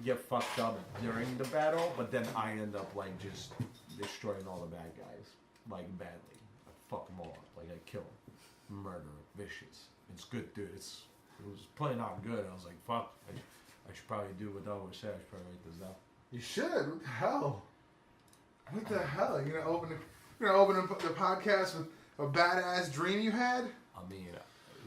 get fucked up during the battle, but then I end up like just destroying all the bad guys, like badly. I fuck them all up, like I kill them, murder, vicious. It's good, dude. It was playing out good. I was like, fuck, I should probably do what Elwood said. I should probably write this down. You should. What the hell? What the hell? You're gonna open the podcast with a badass dream you had? I mean,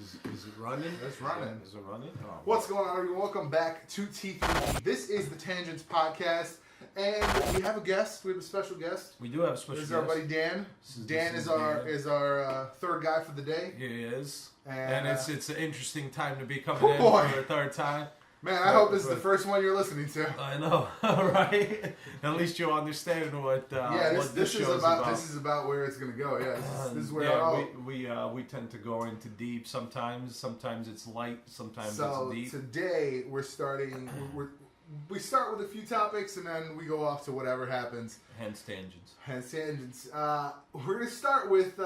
is it running? It's running. Is it running? Oh, What's going on, everyone? Welcome back to T3. This is the Tangents Podcast, and we have a guest. We have a special guest. We do have a special guest. This is our buddy Dan. Dan is our third guy for the day. He is. And it's an interesting time to be coming in boy. for a third time. Man, I hope this is the first one you're listening to. I know, right? At least you'll understand what this show is about. This is about where it's gonna go. Yeah, this is where we tend to go into deep sometimes. Sometimes it's light. Sometimes it's deep. So today we're starting. We start with a few topics and then we go off to whatever happens. Hence tangents. We're gonna start with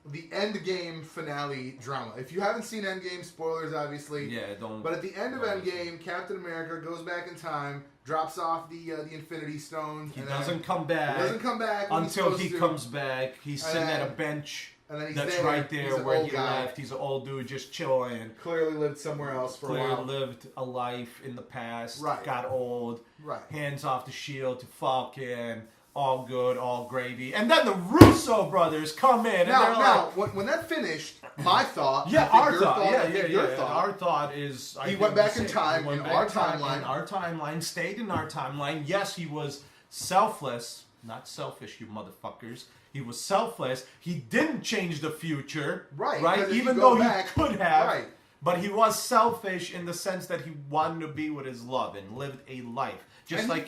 the Endgame finale drama. If you haven't seen Endgame, spoilers obviously. Yeah, don't. But at the end of Endgame, Captain America goes back in time, drops off the Infinity Stone. He doesn't come back. He doesn't come back until he comes back. He's sitting at a bench. And then that's right there where he left. He's an old dude just chilling. Clearly lived somewhere else for a while. Clearly lived a life in the past. Right. Got old. Right. Hands off the shield to Falcon. All good, all gravy. And then the Russo Brothers come in. And they're like, when that finished, my thought... Our thought is... He went back in time, in our timeline. Our timeline, stayed in our timeline. Yes, he was selfless. Not selfish, you motherfuckers. He was selfless. He didn't change the future. Right? Even though he could have. Right. But he was selfish in the sense that he wanted to be with his love and lived a life. Just like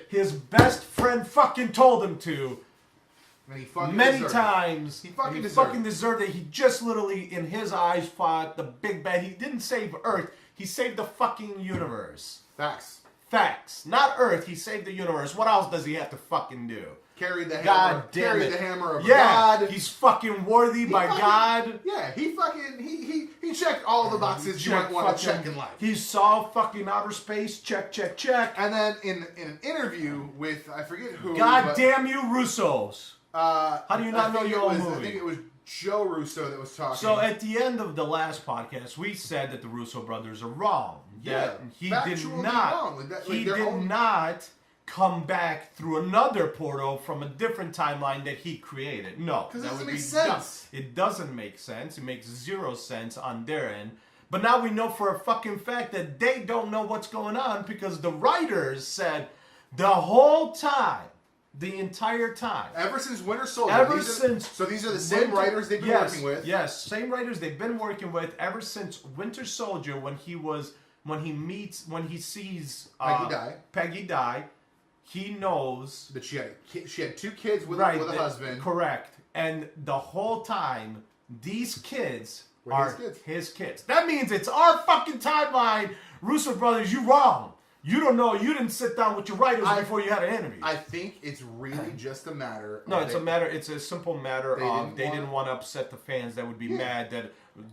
his best friend fucking told him to. And he fucking many times. He fucking deserved it. He just literally, in his eyes, fought the big bad. He didn't save Earth. He saved the fucking universe. Facts. Not Earth. He saved the universe. What else does he have to fucking do? Carry the hammer. Carry the hammer of God. He's fucking worthy by God. Yeah, he checked all the boxes you might want to check in life. He saw fucking outer space. Check. And then in an interview with I forget who. God damn you, Russos! How do you not know your own movie? I think it was Joe Russo that was talking. So at the end of the last podcast, we said that the Russo brothers are wrong. He did not come back through another portal from a different timeline that he created. No, because it doesn't make sense. It doesn't make sense. It makes zero sense on their end. But now we know for a fucking fact that they don't know what's going on because the writers said the whole time, the entire time. Ever since Winter Soldier. So these are the same writers they've been working with? Yes, same writers they've been working with ever since Winter Soldier when he sees Peggy die. He knows that she had two kids with a husband. Correct. And the whole time, these kids are his kids. That means it's our fucking timeline. Russo Brothers, you wrong. You don't know. You didn't sit down with your writers before you had an interview. I think it's really just a matter. It's a simple matter of they didn't want to upset the fans that would be mad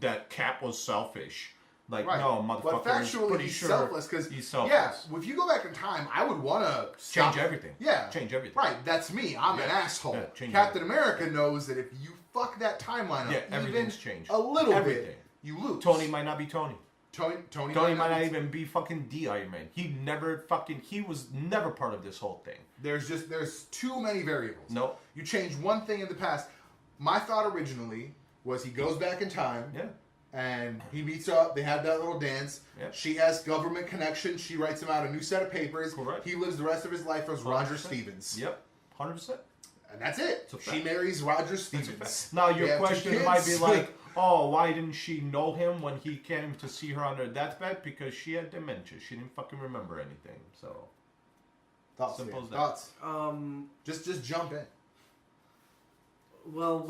that Cap was selfish. No, motherfucker. But factually, he's selfless because he's selfless. Yeah, if you go back in time, I would want to change everything. Yeah, change everything. Right, that's me. I'm an asshole. Captain America knows that if you fuck that timeline up, everything's changed. A little bit, you lose. Tony might not be Tony. Tony might not even be fucking the Iron Man. He was never part of this whole thing. There's too many variables. No. You change one thing in the past. My thought originally was he goes back in time. Yeah. And he meets up. They have that little dance. Yep. She has government connections. She writes him out a new set of papers. Correct. He lives the rest of his life as 100%. Roger Stevens. Yep, 100%. And that's it. She marries Roger Stevens. Now your question might be like, oh, why didn't she know him when he came to see her on her deathbed? Because she had dementia. She didn't fucking remember anything. So, simple as that. Thoughts? Just jump in. Well,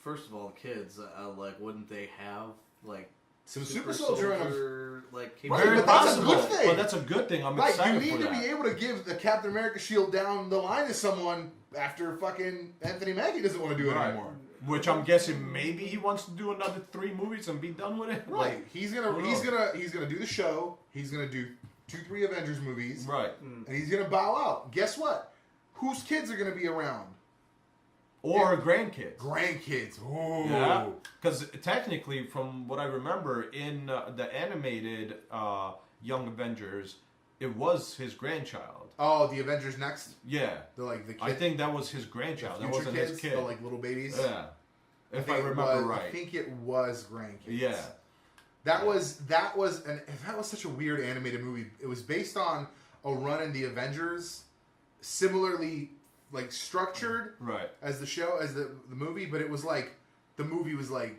first of all, the kids, wouldn't they have, some super soldier Very possible. That's a good thing. Well, that's a good thing. I'm excited for that. You need to be able to give the Captain America shield down the line to someone after fucking Anthony Mackie doesn't want to do it anymore. Which I'm guessing maybe he wants to do another 3 movies and be done with it. Right. Like, He's gonna do the show. He's gonna do 2-3 Avengers movies. Right. And he's gonna bow out. Guess what? Whose kids are gonna be around? Or grandkids. Grandkids. Ooh. Yeah. Because technically, from what I remember, in the animated Young Avengers, it was his grandchild. Oh, the Avengers Next? Yeah. The kid, I think that was his grandchild. That wasn't kids, his kid. the little babies. Yeah. If I remember right. I think it was grandkids. Yeah. That was such a weird animated movie. It was based on a run in the Avengers, similarly structured as the show, as the movie, but it was like the movie was like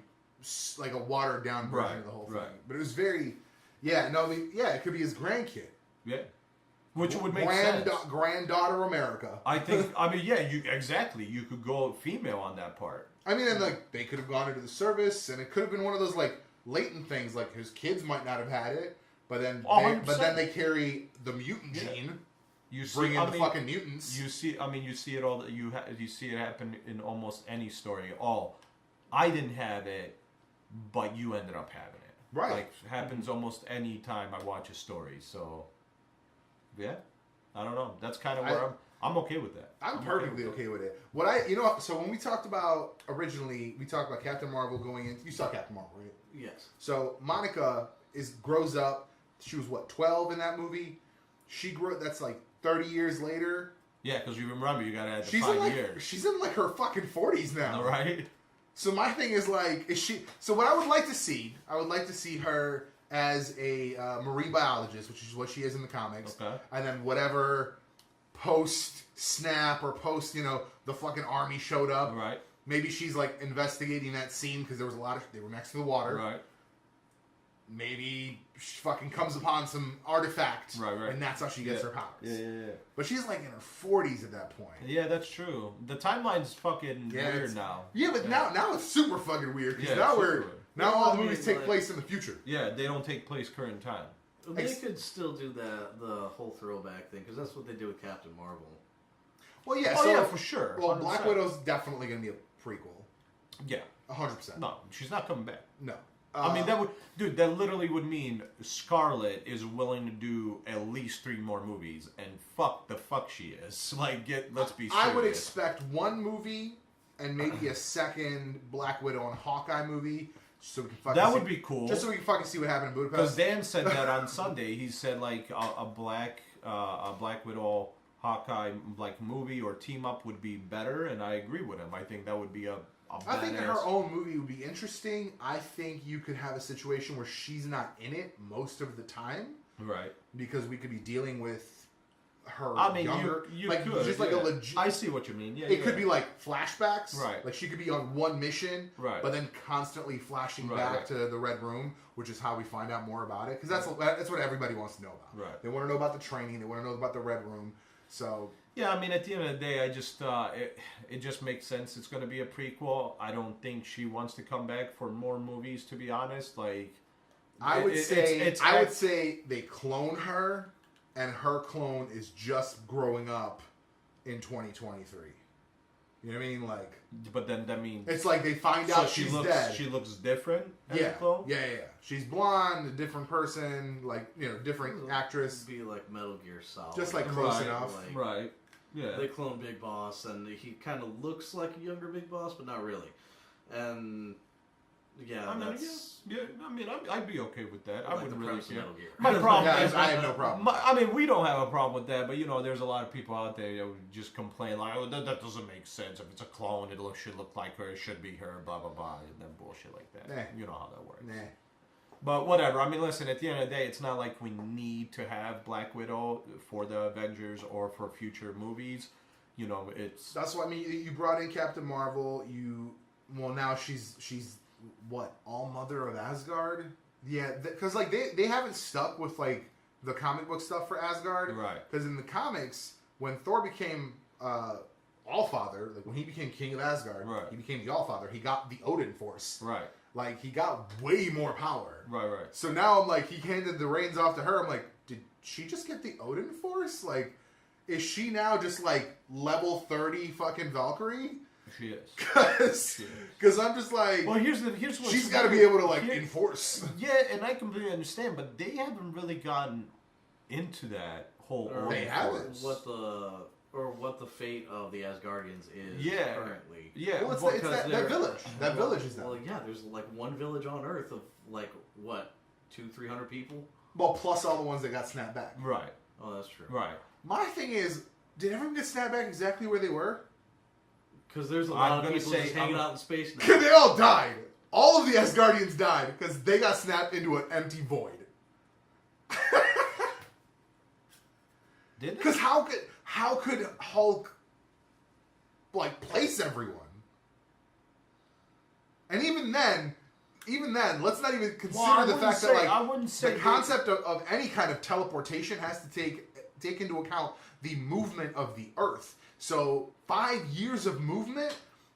a watered down version of the whole thing. Right. But it was very it could be his grandkid. Yeah. Which would make sense. Granddaughter America. I mean, exactly. You could go female on that part. I mean, and they could have gone into the service, and it could have been one of those latent things, like his kids might not have had it, but then they carry the mutant gene. You bring in the fucking mutants. You see it all. You see it happen in almost any story. Oh, I didn't have it, but you ended up having it. Right. Like happens almost any time I watch a story. So, yeah, I don't know. That's kind of where I'm okay with that. I'm perfectly okay with it. So when we talked about originally, we talked about Captain Marvel going in. You saw Captain Marvel, right? Yes. So Monica grows up. She was 12 in that movie. She grew. That's 30 years later. Yeah, because you remember you gotta add the 5 years. She's in her fucking 40s now. Right. So my thing is is she? So what I would like to see, her as a marine biologist, which is what she is in the comics. Okay. And then whatever post snap or post, the fucking army showed up. Right. Maybe she's investigating that scene because there was they were next to the water. Right. Maybe she fucking comes upon some artifact. Right. And that's how she gets her powers. Yeah. But she's in her 40s at that point. Yeah, that's true. The timeline's fucking weird now. Yeah, but now it's super fucking weird because now all the movies take place in the future. Yeah, they don't take place current time. They could still do the whole throwback thing because that's what they did with Captain Marvel. Well, yeah. Yeah, for sure. Well, 100%. Black Widow's definitely going to be a prequel. Yeah. 100%. No, she's not coming back. No. I mean, that literally would mean Scarlet is willing to do at least 3 more movies, and fuck she is. Let's be serious. I would expect 1 movie and maybe a second Black Widow and Hawkeye movie. So we can fucking would be cool. Just so we can fucking see what happened in Budapest. Because Dan said that on Sunday. He said a Black Widow Hawkeye movie or team up would be better, and I agree with him. I think that would be I think that her own movie would be interesting. I think you could have a situation where she's not in it most of the time. Right. Because we could be dealing with her younger. You could. Just a legit... I see what you mean. Yeah. It could be flashbacks. Right. She could be on one mission. Right. But then constantly flashing back to the Red Room, which is how we find out more about it. Because that's what everybody wants to know about. Right. They want to know about the training. They want to know about the Red Room. So... Yeah, I mean, at the end of the day, I just it just makes sense. It's going to be a prequel. I don't think she wants to come back for more movies. To be honest, I would say they clone her, and her clone is just growing up in 2023. You know what I mean? But then that means it's they find out she's dead. She looks different as a clone? Yeah. She's blonde, a different person, different actress. Be like Metal Gear Solid. Just close enough. Right. Yeah. They clone Big Boss, and he kind of looks like a younger Big Boss, but not really. And yeah, I'd be okay with that. I wouldn't really care. My problem is I have no problem. We don't have a problem with that, but there's a lot of people out there who just complain that doesn't make sense. If it's a clone, should look like her. It should be her. Blah blah blah, and then bullshit like that. You know how that works. But whatever. I mean, listen. At the end of the day, it's not like we need to have Black Widow for the Avengers or for future movies. It's that's what I mean. You brought in Captain Marvel. Now she's what, All Mother of Asgard? Yeah, because they haven't stuck with the comic book stuff for Asgard, right? Because in the comics, when Thor became Allfather, when he became King of Asgard, right. He became the Allfather. He got the Odin Force, right? He got way more power, right. So now I'm he handed the reins off to her. I'm did she just get the Odin Force? Is she now just level 30 fucking Valkyrie? She is. Because I'm just like... Well, here's what... She's got to be able to, like, enforce. Yeah, and I completely understand, but they haven't really gotten into that whole... They haven't. What the fate of the Asgardians is currently. Yeah. Well, it's that village. That village is that. Well, yeah, there's like one village on Earth of like, what, 200-300 people? Well, plus all the ones that got snapped back. Right. Oh, that's true. Right. My thing is, did everyone get snapped back exactly where they were? Because there's a lot of people just hanging out in space now. Because they all died. All of the Asgardians died because they got snapped into an empty void. Did they? Because how could Hulk like place everyone? And even then, let's not even consider the fact that the concept of any kind of teleportation has to take into account the movement of the Earth. So 5 years of movement,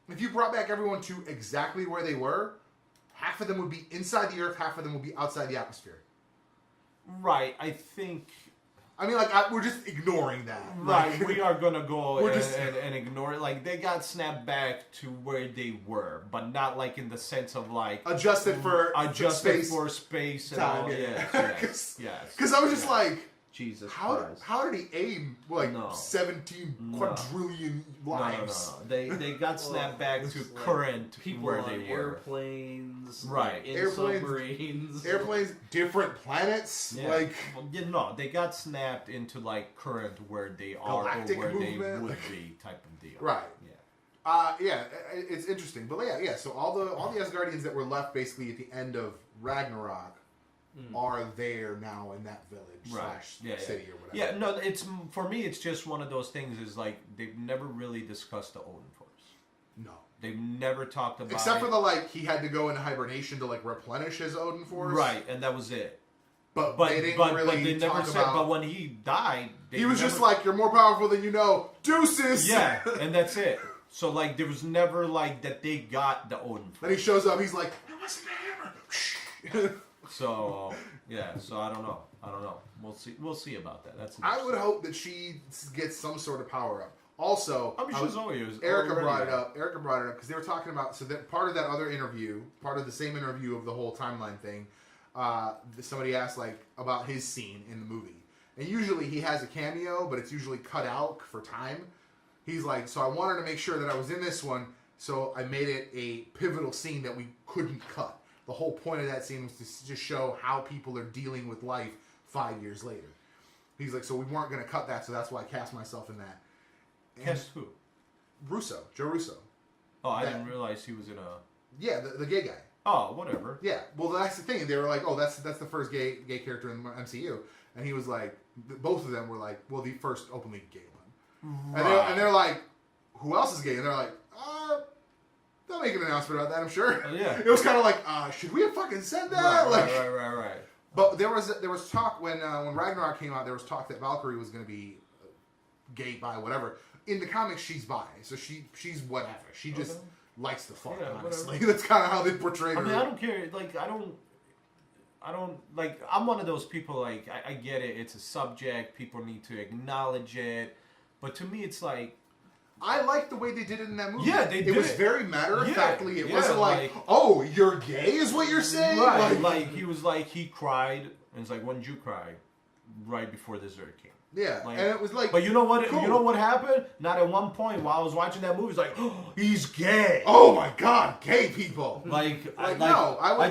if you brought back everyone to exactly where they were, half of them would be inside the Earth, half of them would be outside the atmosphere. Right, I think... I mean, like, we're just ignoring that. Right, we are going to go and ignore it. Like, they got snapped back to where they were, but not, like, in the sense of, like... Adjusted for space and all. Yes. Because I was just like... Jesus Christ. How did he aim, 17 quadrillion lives? No. They got snapped back to current people where on they were. Airplanes, right? Submarines, different planets. Yeah. They got snapped into like current where they are galactic or where movement. they would be type of deal. Right. Yeah. It's interesting, but yeah. So all the Asgardians that were left basically at the end of Ragnarok are there now in that village city or whatever. Yeah, no, it's for me. It's just one of those things. Is like they've never really discussed the Odin Force. No, they've never talked about except for the he had to go into hibernation to replenish his Odin Force. Right, and that was it. But they didn't really talk about. But when he died, he was just like, "You're more powerful than you know." Deuces. Yeah, and that's it. So there was never that they got the Odin Force. Then he shows up. He's like, "It wasn't a hammer." So I don't know. We'll see about that. I would hope that she gets some sort of power up. Also, Erica brought it up because they were talking about that part of that other interview, part of the same interview of the whole timeline thing. Somebody asked about his scene in the movie, and usually he has a cameo, but it's usually cut out for time. He's like, so I wanted to make sure that I was in this one, so I made it a pivotal scene that we couldn't cut. The whole point of that scene was to just show how people are dealing with life 5 years later. He's like, so we weren't going to cut that, so that's why I cast myself in that. Cast who? Joe Russo. Oh, I didn't realize he was in a... Yeah, the gay guy. Oh, whatever. Yeah, well, that's the thing. They were like, oh, that's the first gay character in the MCU. And he was like, both of them were like, well, the first openly gay one. Right. And they're like, who else is gay? And they're like, they'll make an announcement about that, I'm sure. Oh, yeah. It was kind of like, should we have fucking said that? Right. But there was talk when Ragnarok came out. There was talk that Valkyrie was going to be gay, bi, whatever. In the comics, she's bi, so she's whatever. She just likes the fuck. Honestly, that's kind of how they portray her. I mean, I don't care. I don't I'm one of those people. I get it. It's a subject. People need to acknowledge it. But to me, it's like. I like the way they did it in that movie. Yeah, they did. It was very matter-of-factly. It wasn't like, oh, you're gay is what you're saying? Right. He cried, and it's like, when did you cry? Right before the Zerg came. Yeah, and it was like... But you know what? Cool. You know what happened? Not at one point while I was watching that movie, it's like, oh, he's gay. Oh my God, gay people. I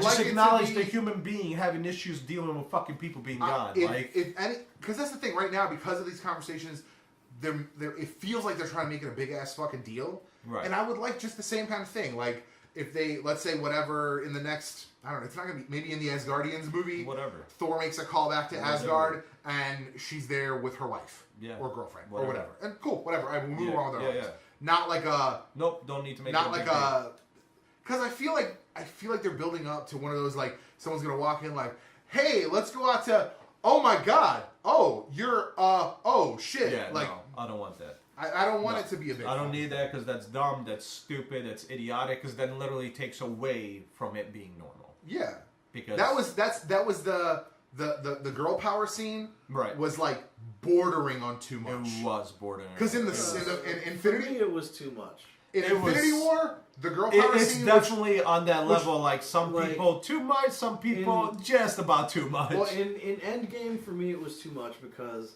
just acknowledged a human being having issues dealing with fucking people being gone. Because that's the thing, right now, because of these conversations... it feels like they're trying to make it a big ass fucking deal, right? And I would like just the same kind of thing. Like if they, let's say, whatever in the next, I don't know, it's not gonna be maybe in the Asgardians movie, whatever. Thor makes a call back to Asgard, and she's there with her wife, or girlfriend, or whatever. And cool, whatever. I will move on with our lives. Not like a nope. Don't need to make not like a because I feel like they're building up to one of those someone's gonna walk in hey, let's go out to. Oh my God! Oh, you're oh shit! Yeah, no, I don't want that. I don't want it to be a big. I don't need that because that's dumb, that's stupid, that's idiotic. Because then literally takes away from it being normal. Yeah, because that was the girl power scene. Right, was bordering on too much. It was bordering because in Infinity, it was too much. In Infinity War, the girl power it's scene... definitely on that level. Like, some people too much, some people just about too much. Well, in Endgame, for me, it was too much because,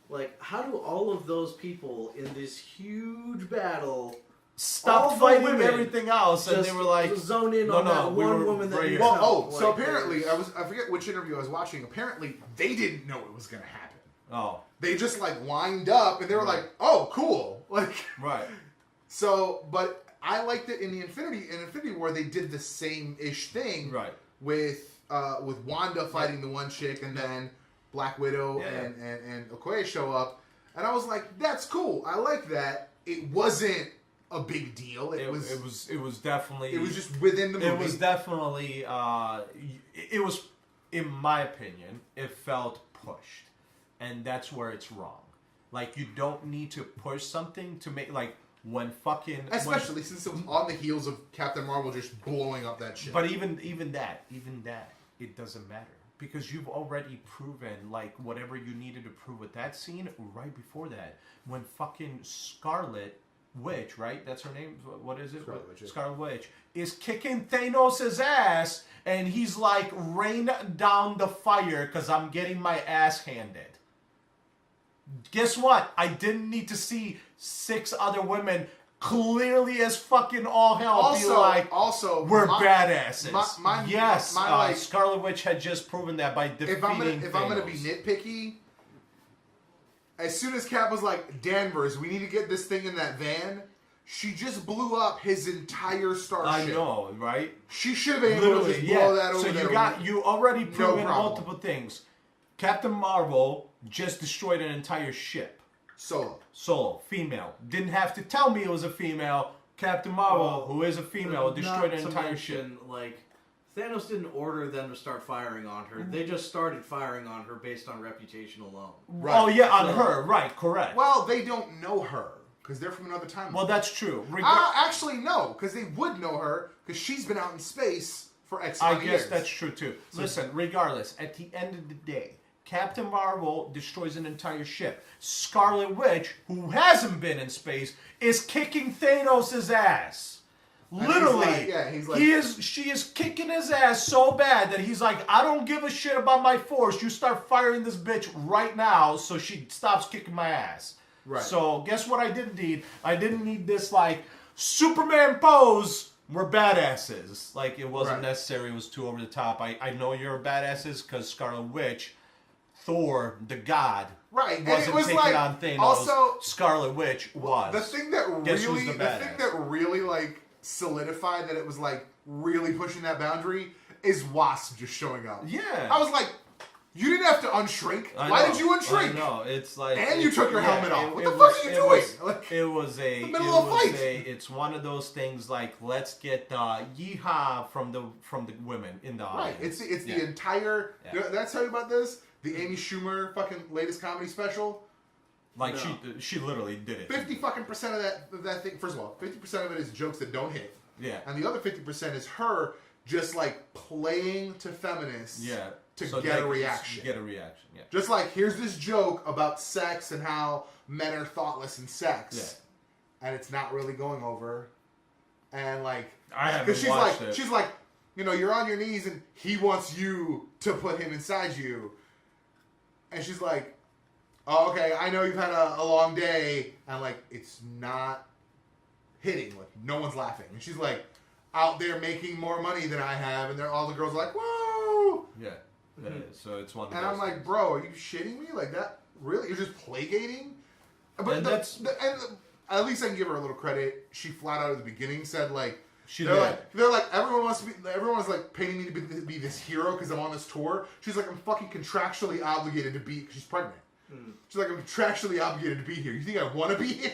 like, how do all of those people in this huge battle... Stop fighting everything else, and they were like, zone in on that one woman that you so apparently, I forget which interview I was watching. Apparently, they didn't know it was going to happen. Oh, they just like lined up, and they were like, "Oh, cool!" Like, right. So, but I liked it in Infinity War. They did the same ish thing, right? With Wanda fighting the one chick, and then Black Widow and Okoye show up, and I was like, "That's cool. I like that." It wasn't a big deal. It was definitely. It was just within the movie. It was definitely. It was, in my opinion, it felt pushed, and that's where it's wrong. Like, you don't need to push something to make when fucking. Especially since it was on the heels of Captain Marvel just blowing up that shit. But even that, it doesn't matter. Because you've already proven, whatever you needed to prove with that scene right before that. When fucking Scarlet Witch, right? That's her name? What is it? Scarlet Witch. Yeah. Scarlet Witch is kicking Thanos' ass, and he's like, rain down the fire because I'm getting my ass handed. Guess what? I didn't need to see 6 other women clearly as fucking all hell be like, we're badasses. Scarlet Witch had just proven that by defeating Thanos. If I'm gonna be nitpicky, as soon as Cap was like, Danvers, we need to get this thing in that van, she just blew up his entire starship. I know, right? She should have been able to just blow that over there. So you already proven multiple things. Captain Marvel just destroyed an entire ship. Solo, female. Didn't have to tell me it was a female. Captain Marvel, who is a female, destroyed an entire ship. Thanos didn't order them to start firing on her. They just started firing on her based on reputation alone. Right. Oh, yeah, on her. Right, correct. Well, they don't know her because they're from another timeline. Well, that's true. Actually, no, because they would know her because she's been out in space for X amount of years. I guess that's true, too. Listen, regardless, at the end of the day, Captain Marvel destroys an entire ship. Scarlet Witch, who hasn't been in space, is kicking Thanos' ass. Literally, she is kicking his ass so bad that he's like, I don't give a shit about my force. You start firing this bitch right now so she stops kicking my ass. Right. So guess what I didn't need? I didn't need this Superman pose. We're badasses. It wasn't necessary. It was too over the top. I know you're badasses because Scarlet Witch, Thor, the god, wasn't taking on Thanos. Also, Scarlet Witch was. The thing that really solidified that it was really pushing that boundary is Wasp just showing up. Yeah. I was like, you didn't have to unshrink. Why did you unshrink? No, it's and you took your helmet off. What the fuck are you doing? It was the middle of a fight. It's one of those things let's get the yeehaw from the women in the audience. Right. It's the entire. Yeah. Did I tell you about this? The Amy Schumer fucking latest comedy special. She literally did it. 50% of that thing. First of all, 50% of it is jokes that don't hit. Yeah. And the other 50% is her just playing to feminists. Yeah. To get a reaction. Yeah. Just here's this joke about sex and how men are thoughtless in sex. Yeah. And it's not really going over. And I haven't watched it. She's like, you're on your knees and he wants you to put him inside you. And she's like, oh, okay, I know you've had a long day, and it's not hitting. No one's laughing. And she's out there making more money than I have, and all the girls are like, whoa! Yeah. So it's one of those. And I'm like, bro, are you shitting me? That really? You're just placating? But and at least I can give her a little credit. She flat out at the beginning said everyone wants paying me to be this hero because I'm on this tour. She's like, I'm fucking contractually obligated to be, because she's pregnant. She's like, I'm contractually obligated to be here. You think I want to be here?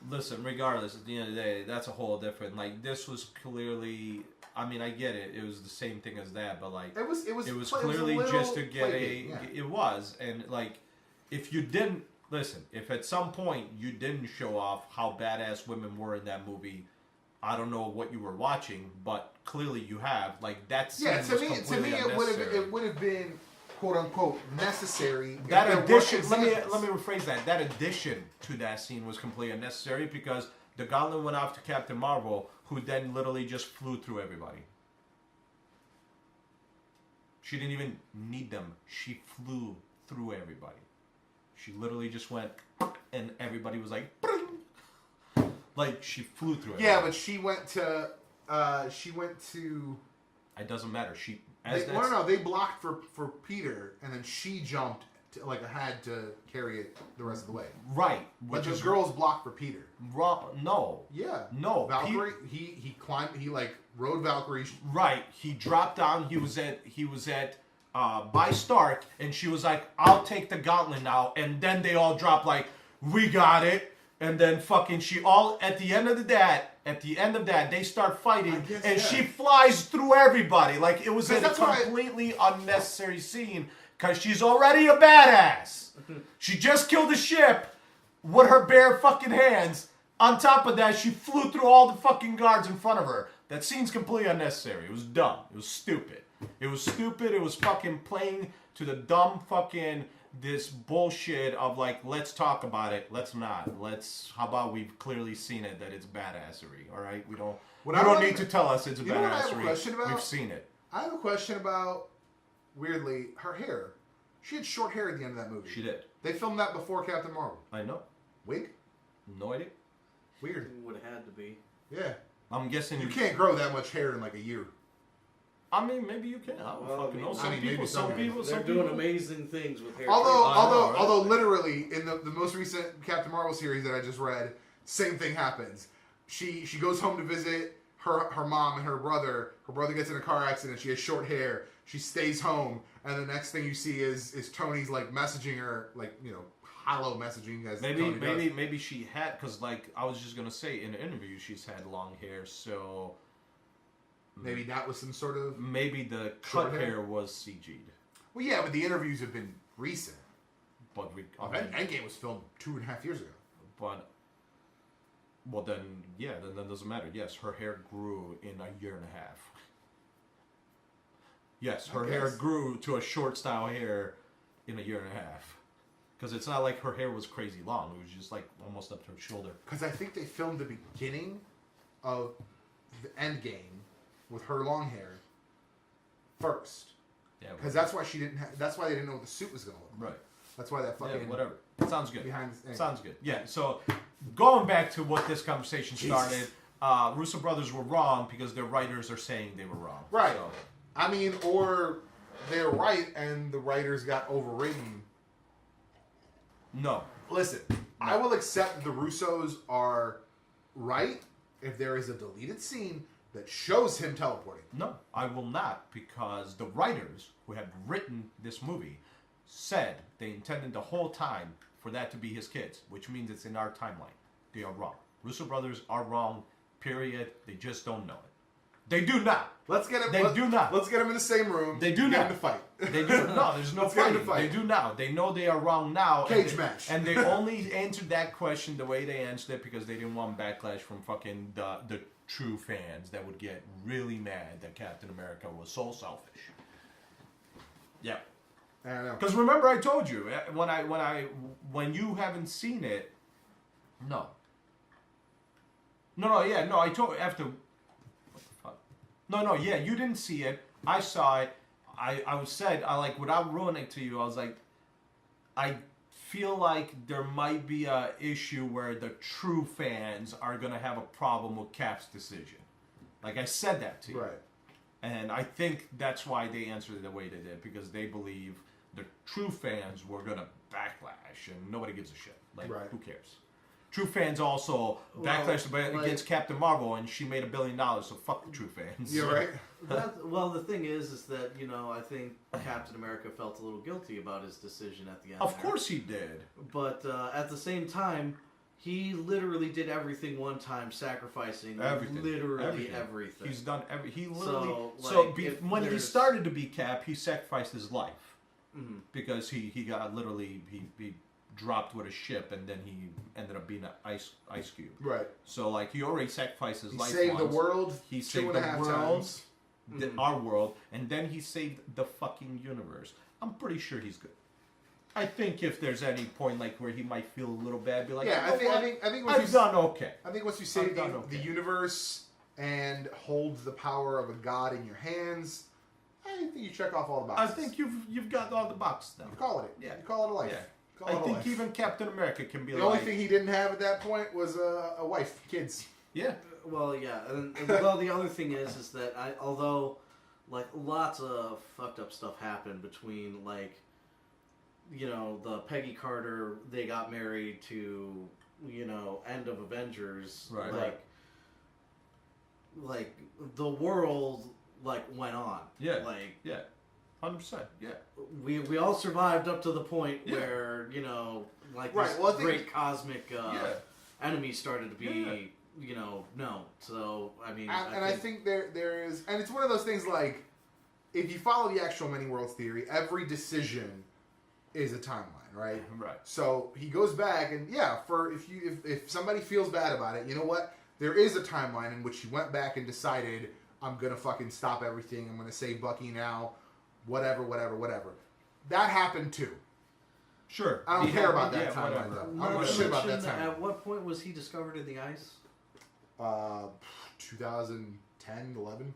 Listen, regardless, at the end of the day, that's a whole different. This was clearly. I mean, I get it. It was the same thing as that, but it was clearly just to get It was, and if you didn't listen, if at some point you didn't show off how badass women were in that movie, I don't know what you were watching, but clearly you have. That scene was completely unnecessary. It would have been, quote unquote, necessary. That addition. Let me rephrase that. That addition to that scene was completely unnecessary because The gauntlet went off to Captain Marvel, who then literally just flew through everybody. She didn't even need them. She flew through everybody. She literally just went, and everybody was like, Bring! Like she flew through everybody. Yeah, but she went to. It doesn't matter. They blocked for Peter, and then she jumped had to carry it the rest of the way. Right. But the girls blocked for Peter. No. Yeah. No. Valkyrie. He climbed. He rode Valkyrie. Right. He dropped down. He was at by Stark, and she was like, "I'll take the gauntlet now." And then they all dropped like, "We got it." And then fucking at the end of that, they start fighting, and she flies through everybody. Like, it was a completely unnecessary scene, because she's already a badass. She just killed a ship with her bare fucking hands. On top of that, she flew through all the fucking guards in front of her. That scene's completely unnecessary. It was dumb. It was stupid. It was fucking playing to the dumb fucking... this bullshit of let's talk about it. Let's not. How about we've clearly seen it that it's badassery. All right, we don't need to tell us it's a badassery. You know what I have a question about? We've seen it. I have a question about, weirdly, her hair. She had short hair at the end of that movie. She did. They filmed that before Captain Marvel. I know. Wig? No idea. Weird. It would have had to be. Yeah. I'm guessing you can't grow that much hair in a year. I mean, maybe you can. I don't fucking know. Some people. They're doing amazing things with hair. Although, literally in the most recent Captain Marvel series that I just read, same thing happens. She goes home to visit her mom and her brother. Her brother gets in a car accident. She has short hair. She stays home, and the next thing you see is Tony's messaging her, hollow messaging as maybe she had, because I was just gonna say in the interview she's had long hair, so. Maybe that was some sort of... Maybe the cut hair was CG'd. Well, yeah, but the interviews have been recent. But Endgame was filmed 2.5 years ago. But... Well, then that doesn't matter. Yes, her hair grew in a year and a half. Yes, her hair grew to a short style hair in a year and a half. Because it's not like her hair was crazy long. It was just almost up to her shoulder. Because I think they filmed the beginning of the Endgame with her long hair first. Yeah. Because that's why that's why they didn't know what the suit was going to look. Right. That's why that fucking... Yeah, whatever. Sounds good. Sounds good. Yeah, Yeah. So going back to what this conversation started, Russo Brothers were wrong because their writers are saying they were wrong. Right. So. I mean, or they're right and the writers got overridden. No. Listen, I will accept the Russos are right if there is a deleted scene that shows him teleporting. No, I will not, because the writers who have written this movie said they intended the whole time for that to be his kids, which means it's in our timeline. They are wrong. Russo Brothers are wrong, period. They just don't know it. They do not. Let's get them. Do not. Let's get them in the same room. They do not. Get them to fight. They do. No, there's no fighting. They do now. They know they are wrong now. Cage match. And they only answered that question the way they answered it because they didn't want backlash from fucking the true fans that would get really mad that Captain America was so selfish. Yeah. I don't know. Because remember, I told you when you haven't seen it. No. I told after. No, yeah, you didn't see it. I saw it. I said, without ruining it to you, I was like, I feel like there might be a issue where the true fans are going to have a problem with Cap's decision. Like, I said that to you. Right. And I think that's why they answered it the way they did, because they believe the true fans were going to backlash, and nobody gives a shit. Like, who cares? True fans also backlash against Captain Marvel, and she made $1 billion, so fuck the true fans. You're right. Well, the thing is that, I think Captain America felt a little guilty about his decision at the end. Of course he did. But at the same time, he literally did everything one time, sacrificing literally everything. He's done everything. He literally... when he started to be Cap, he sacrificed his life. Mm-hmm. Because he got literally... He dropped with a ship, and then he ended up being an ice cube. Right. So, he already sacrificed his life. He saved the world. He saved the world, our world, and then he saved the fucking universe. I'm pretty sure he's good. I think if there's any point like where he might feel a little bad, be like, yeah, I think once I've done okay. I think once you save the universe and hold the power of a god in your hands, I think you check off all the boxes. I think you've got all the boxes now. You call it. Yeah. You call it a life. Yeah. I think even Captain America can be the only thing he didn't have at that point was a wife, kids. Yeah. Well, yeah. Well, the other thing is that although like lots of fucked up stuff happened between like, you know, the Peggy Carter, they got married to, you know, end of Avengers. Right. Like the world like went on. Yeah. Like 100%. Yeah. We all survived up to the point where, you know, like this great cosmic enemies started to be you know, known. So I mean, I think there is, and it's one of those things like, if you follow the actual many worlds theory, every decision is a timeline, right? Right. So he goes back, and if somebody feels bad about it, you know what? There is a timeline in which he went back and decided, I'm gonna fucking stop everything. I'm gonna save Bucky now. Whatever. That happened too. Sure. I don't care about that timeline though. I don't give a shit about that timeline. At what point was he discovered in the ice? 2010, 11.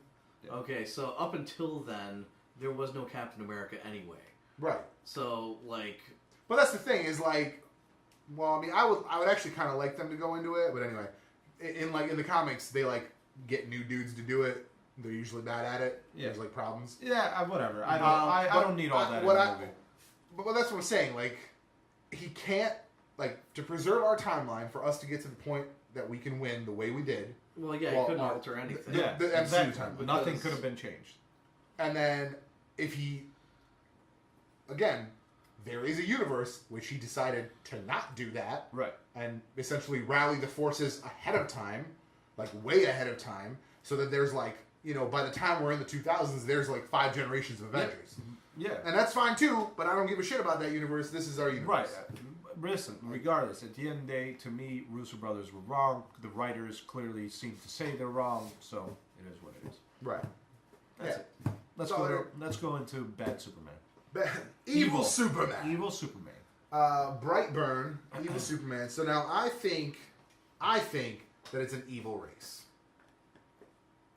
Okay, so up until then, there was no Captain America anyway. Right. So, like... But that's the thing, is like... Well, I mean, I would actually kind of like them to go into it, but anyway. In the comics, they, like, get new dudes to do it. They're usually bad at it. Yeah. There's, like, problems. Yeah, whatever. I don't need all that in the movie. But that's what I'm saying. Like, he can't... Like, to preserve our timeline, for us to get to the point that we can win the way we did... Well, yeah, he couldn't alter anything. The MCU timeline. Nothing could have been changed. And then, if he... Again, there is a universe which he decided to not do that. Right. And essentially rally the forces ahead of time, like way ahead of time, so that there's like, you know, by the time we're in the 2000s, there's like 5 generations of Avengers. Yeah. And that's fine too, but I don't give a shit about that universe. This is our universe. Right. Listen, regardless, at the end of the day, to me, Russo Brothers were wrong. The writers clearly seem to say they're wrong, so it is what it is. Right. That's it. Let's go into Bad Superman. Evil Superman. Evil Superman. Brightburn, Evil Superman. So now I think that it's an evil race.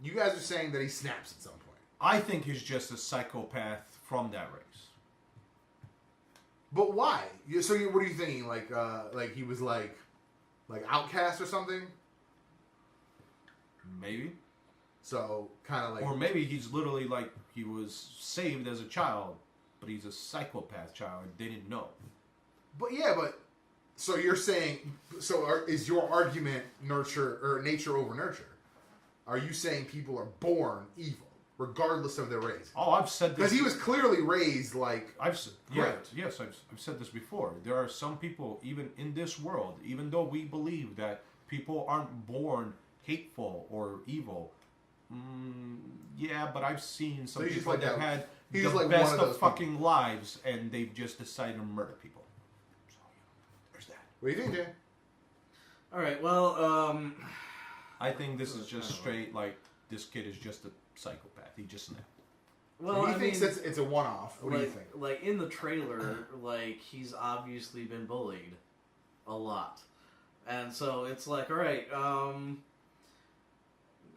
You guys are saying that he snaps at some point. I think he's just a psychopath from that race. But why? So what are you thinking? Like he was like outcast or something? Maybe. So kind of like, or maybe he's literally like he was saved as a child, but he's a psychopath child and they didn't know. But so you're saying, is your argument nature over nurture? Are you saying people are born evil, regardless of their race? Oh, I've said this because he was clearly raised like Yes, I've said this before. There are some people, even in this world, even though we believe that people aren't born hateful or evil. But I've seen some people that had the best of fucking lives, and they've just decided to murder people. So, there's that. What do you think, Jay? All right, well, I think this is just straight, like, this kid is just a psychopath. He just snapped. Well, he thinks it's a one-off. What do you think? Like, in the trailer, like, he's obviously been bullied a lot. And so it's like, all right,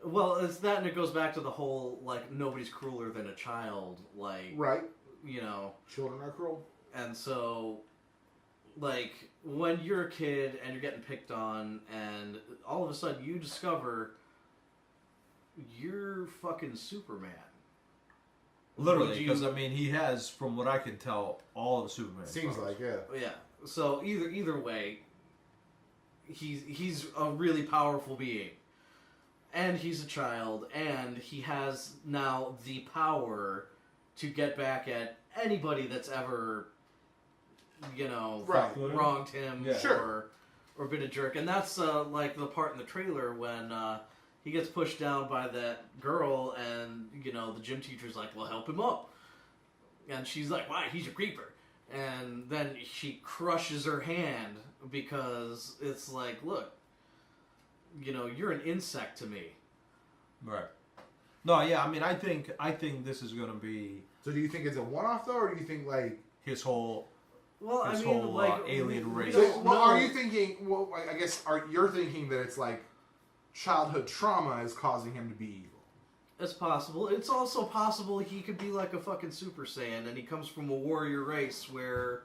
well, it's that, and it goes back to the whole, like, nobody's crueler than a child, like... Right. You know... Children are cruel. And so, like, when you're a kid and you're getting picked on, and all of a sudden you discover you're fucking Superman. Literally, because, I mean, he has, from what I can tell, all of Superman. Seems like, yeah. Yeah. So, either way, he's a really powerful being. And he's a child, and he has now the power to get back at anybody that's ever, you know, wronged him or been a jerk. And that's like the part in the trailer when he gets pushed down by that girl, and you know the gym teacher's like, "Well, help him up," and she's like, "Why? He's a creeper." And then she crushes her hand because it's like, look. You know, you're an insect to me. Right. No, yeah, I mean, I think this is going to be... So do you think it's a one-off, though, or do you think, like... His whole... Well, his I mean, whole like alien race. So, are you thinking? Well, I guess you're thinking that it's like childhood trauma is causing him to be evil. It's possible. It's also possible he could be like a fucking Super Saiyan, and he comes from a warrior race where,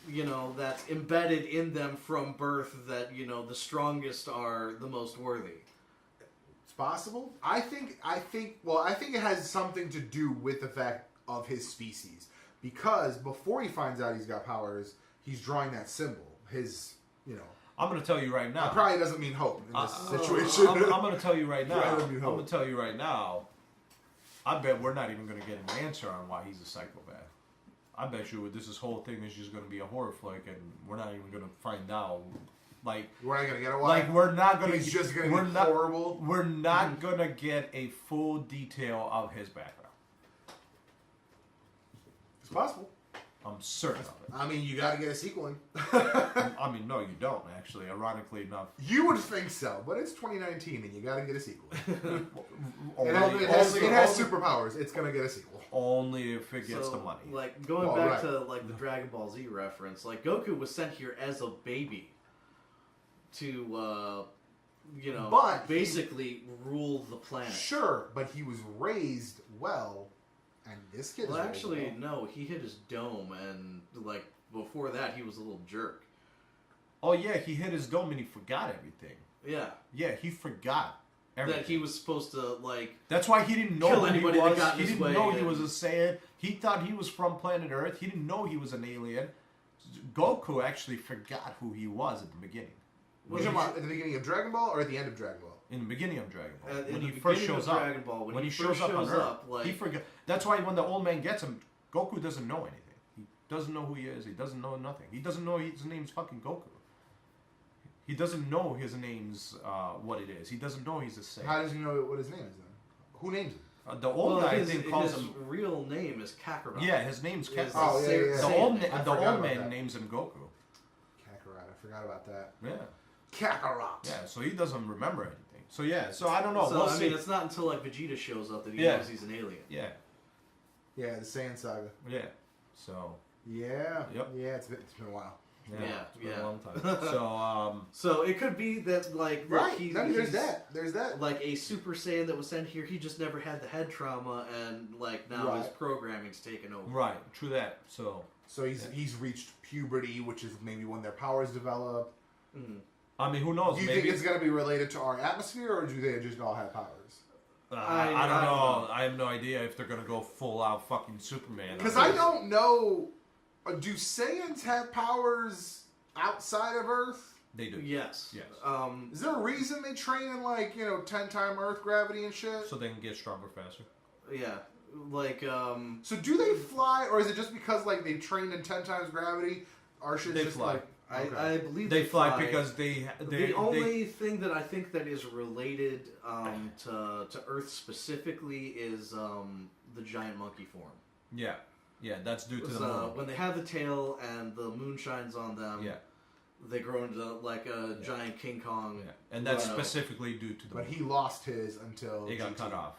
you know, that's embedded in them from birth. That, you know, the strongest are the most worthy. It's possible. I think it has something to do with the fact of his species. Because before he finds out he's got powers, he's drawing that symbol. His, you know. I'm going to tell you right now. That probably doesn't mean hope in this situation. I'm going to tell you right now. I'm going to tell you right now. I bet we're not even going to get an answer on why he's a psychopath. I bet you this whole thing is just going to be a horror flick, and we're not even going to find out. Like, we're not going to get a why. Like, we're not going to. He's just going to be horrible. We're not going to get a full detail of his background. It's possible. I'm certain of it. I mean, you got to get a sequel in. I mean, no, you don't, actually. Ironically enough. You would think so, but it's 2019 and you got to get a sequel. It has superpowers. It's going to get a sequel. Only if it gets the money. Like, going back to, like, the Dragon Ball Z reference, like, Goku was sent here as a baby to, you know, basically rule the planet. Sure, but he was raised well. And this kid well, actually, no. He hit his dome, and like before that, he was a little jerk. Oh yeah, he hit his dome and he forgot everything. Yeah. Yeah, he forgot everything. That he was supposed to like. That's why he didn't know kill who anybody he was. that got He his didn't way know he was a Saiyan. He thought he was from planet Earth. He didn't know he was an alien. Goku actually forgot who he was at the beginning. At the beginning of Dragon Ball or at the end of Dragon Ball? In the beginning of Dragon Ball, when he first shows up, Dragon Ball, when he shows up on Earth, like, he forgot. That's why when the old man gets him, Goku doesn't know anything. He doesn't know who he is. He doesn't know nothing. He doesn't know his name's fucking Goku. He doesn't know his name's what it is. He doesn't know he's a Saiyan. How does he know what his name is then? Who names him? The old guy, I think, calls him. His real name is Kakarot. Yeah, his name's Kakarot. Oh, yeah. The old man names him Goku. Kakarot. I forgot about that. Yeah. Kakarot. Yeah, so he doesn't remember anything. So yeah, so I don't know. So I mean, it's not until like Vegeta shows up that he knows he's an alien. Yeah. Yeah, the Saiyan Saga. Yeah. So. Yeah. Yep. Yeah, it's been a while. Yeah, it's been a long time. So so it could be that like right. There's that. Like a Super Saiyan that was sent here, he just never had the head trauma, and like now his programming's taken over. Right. True that. So he's reached puberty, which is maybe when their powers develop. Mm. I mean, who knows? Do you think it's going to be related to our atmosphere, or do they just all have powers? I don't know. I have no idea if they're going to go full out fucking Superman. Because I don't know. Do Saiyans have powers outside of Earth? They do. Yes. Yes. Is there a reason they train in 10-time Earth gravity and shit? So they can get stronger faster. Yeah. Like So do they fly, or is it just because they trained in 10 times gravity? Our shit's they just fly. I believe they fly because the only thing that I think that is related to Earth specifically is the giant monkey form. Yeah, that's due to the moon. When they have the tail and the moon shines on them. Yeah. They grow into like a giant King Kong. Yeah. And that's specifically due to the moon. But he lost his until it got cut off.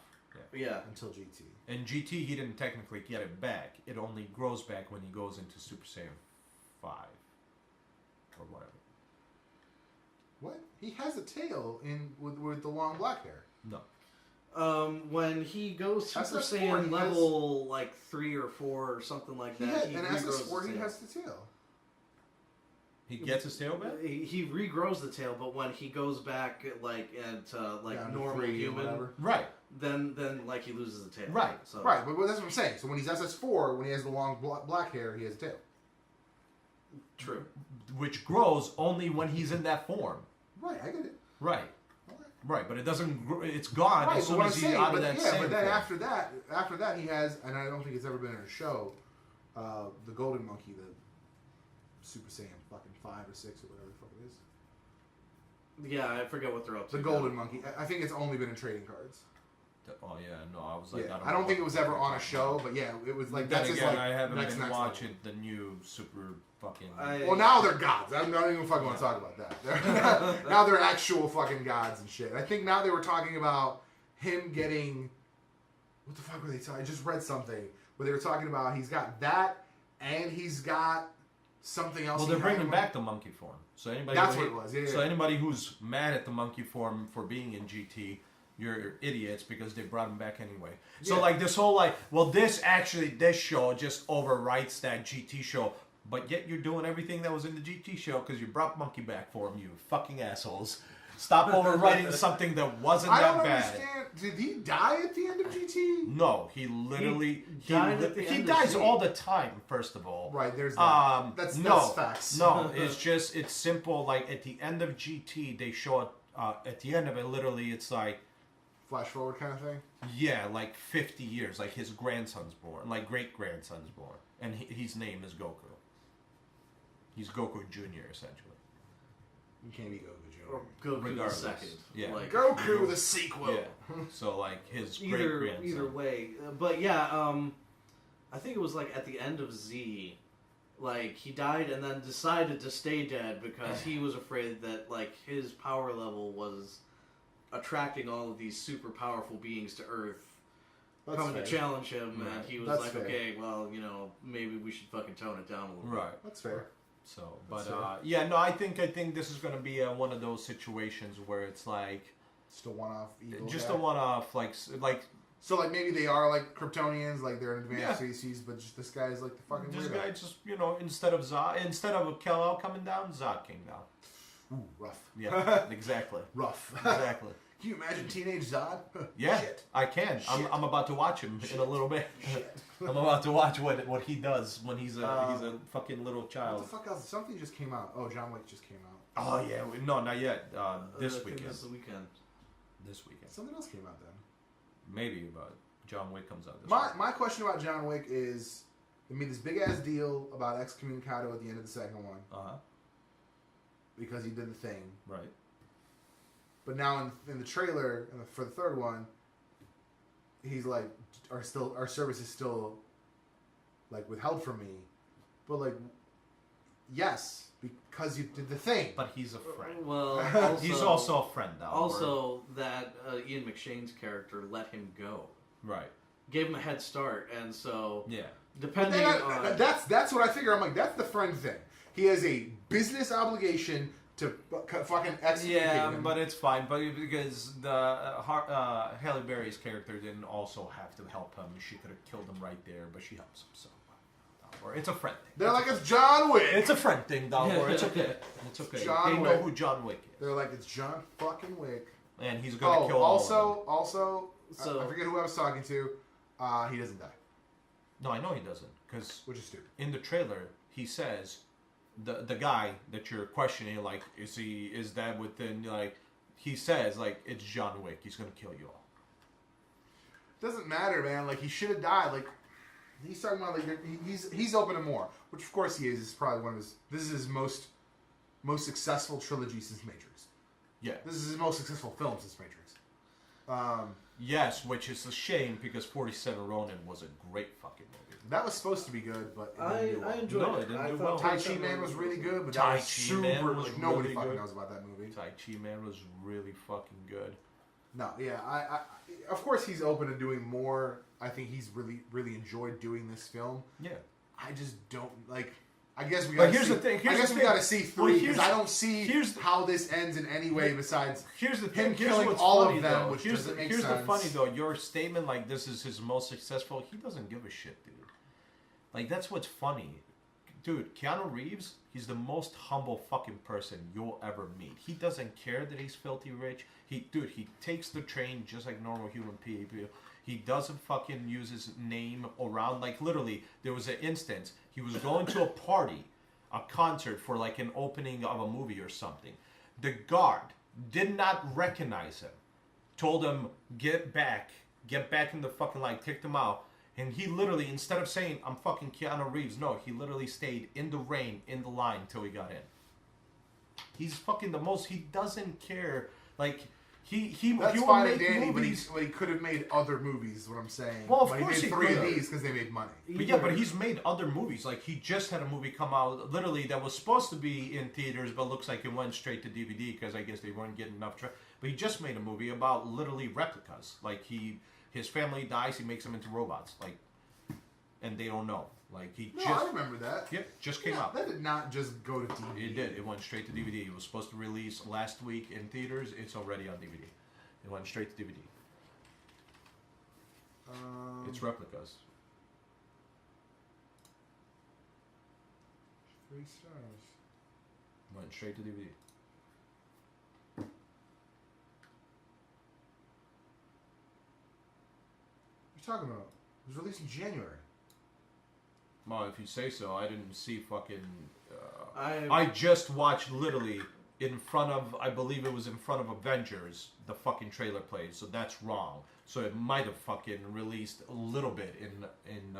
Yeah. Until GT. In GT, he didn't technically get it back. It only grows back when he goes into Super Saiyan 5. Or whatever. What? He has a tail with the long black hair. No. When he goes Super Saiyan level 3 or 4 or something like that, he SS4 he has the tail. He gets his tail back? He regrows the tail, but when he goes back into normal human, right? Then he loses the tail. Right. So. Right, but that's what I'm saying. So when he's SS4, when he has the long black hair, he has a tail. True. Which grows only when he's in that form. Right, I get it. Right. Right, but it doesn't. It's gone as soon as he's out of that. Yeah, but then after that, he has, and I don't think it's ever been in a show, the Golden Monkey, the Super Saiyan fucking 5 or 6 or whatever the fuck it is. Yeah, I forget what they're up to. The Golden Monkey. I think it's only been in trading cards. Oh yeah, no, I was like, I don't think it was ever on a show, but yeah, it was like that's again, I haven't been watching the new Super fucking. Well, now they're gods. I'm not even fucking want to talk about that. Now they're actual fucking gods and shit. I think now they were talking about him getting. What the fuck were they talking? I just read something where they were talking about he's got that and he's got something else. Well, they're bringing back the monkey form. So anybody. That's what it was. Yeah, so anybody who's mad at the monkey form for being in GT, you're idiots because they brought him back anyway. So like this whole this show just overwrites that GT show. But yet you're doing everything that was in the GT show because you brought monkey back for him. You fucking assholes. Stop overwriting something that wasn't that bad. I don't understand. Did he die at the end of GT? No, he literally he dies all the time. First of all, right? There's that. That's facts. No, it's simple. Like at the end of GT, they show it. At the end of it, literally, it's like flash forward kind of thing. Yeah, like 50 years. Like his grandson's born, like great grandson's born, and his name is Goku. He's Goku Jr. essentially. You can't be Goku Jr. Or Goku the second. Yeah. Like, Goku the sequel. Yeah. So like his great grandson. Either way, but yeah, I think it was like at the end of Z, like he died and then decided to stay dead because he was afraid that like his power level was attracting all of these super powerful beings to Earth. Coming to challenge him, and he was like, okay, well, maybe we should fucking tone it down a little bit. Right. That's fair. So, but I think this is going to be one of those situations where it's like just a one-off evil just guy. A one-off like so like maybe they are like Kryptonians, like they're an advanced species, but just this guy is like the fucking this weirdo. guy just instead of Kal-El coming down, Zod came down. Ooh, rough. Yeah, exactly. Rough. Exactly. Can you imagine teenage Zod? Yeah, Shit. I can. I'm about to watch him in a little bit. I'm about to watch what he does when he's a fucking little child. What the fuck else? Something just came out. Oh, John Wick just came out. Oh yeah, no, not yet. This weekend. This weekend. This weekend. Something else came out then. Maybe, but John Wick comes out this week. My question about John Wick is, they made this big ass deal about excommunicado at the end of the second one. Because he did the thing. Right. But now in the trailer for the third one, he's like, our service is still like withheld from me. But like, yes, because you did the thing. But he's a friend. Well, he's also a friend now. Also, that Ian McShane's character let him go. Right. Gave him a head start, and so yeah. Depending on that's what I figure. I'm like, that's the friend thing. He has a business obligation to fucking execute him. But it's fine. But because the Halle Berry's character didn't also have to help him. She could have killed him right there, but she helps him. So, it's a friend thing. They're like, it's John Wick. It's a friend thing, Dalmor. It's okay. It's okay. They know who John Wick is. They're like, it's John fucking Wick. And he's gonna kill all of them. Also, I forget who I was talking to. He doesn't die. No, I know he doesn't. Which is stupid. In the trailer, he says, the guy that you're questioning, like, is that within, like, he says, like, it's John Wick. He's gonna kill you all. Doesn't matter, man. Like, he should have died. Like, he's talking about, like, he's open to more. Which, of course, he is. This is probably one of his... This is his most successful trilogy since Matrix. Yeah. This is his most successful film since Matrix. Yes, which is a shame because 47 Ronin was a great fucking movie. That was supposed to be good, but I enjoyed it. It didn't do well. Tai Chi Man was really good, but that was super... Like, nobody fucking knows about that movie. Tai Chi Man was really fucking good. No, yeah, I of course he's open to doing more. I think he's really enjoyed doing this film. Yeah. I just don't, like... I guess we got to see. I guess we got to see 3 because I don't see how this ends in any way besides him killing all of them, which doesn't make sense. Here's the funny though. Your statement like this is his most successful. He doesn't give a shit, dude. Like that's what's funny, dude. Keanu Reeves, he's the most humble fucking person you'll ever meet. He doesn't care that he's filthy rich. He takes the train just like normal human people. He doesn't fucking use his name around. Like, literally, there was an instance. He was going to a party, a concert for, like, an opening of a movie or something. The guard did not recognize him. Told him, get back in the fucking line, kicked him out. And he literally, instead of saying, I'm fucking Keanu Reeves, no, he literally stayed in the rain, in the line, until he got in. He's fucking the most, he doesn't care, like... That's fine and dandy, but he could have made other movies, is what I'm saying. Well, of course he made 3 of these because they made money. But he's made other movies. Like, he just had a movie come out, literally, that was supposed to be in theaters, but looks like it went straight to DVD because I guess they weren't getting enough... But he just made a movie about, literally, replicas. Like, his family dies, he makes them into robots. Like, and they don't know. Like I remember that. Yeah, just came out. That did not just go to DVD. It did. It went straight to DVD. It was supposed to release last week in theaters. It's already on DVD. It went straight to DVD. It's replicas. 3 stars. Went straight to DVD. What are you talking about? It was released in January. Well, if you say so, I didn't see fucking... I just watched literally in front of, I believe it was in front of Avengers, the fucking trailer played, so that's wrong. So it might have fucking released a little bit in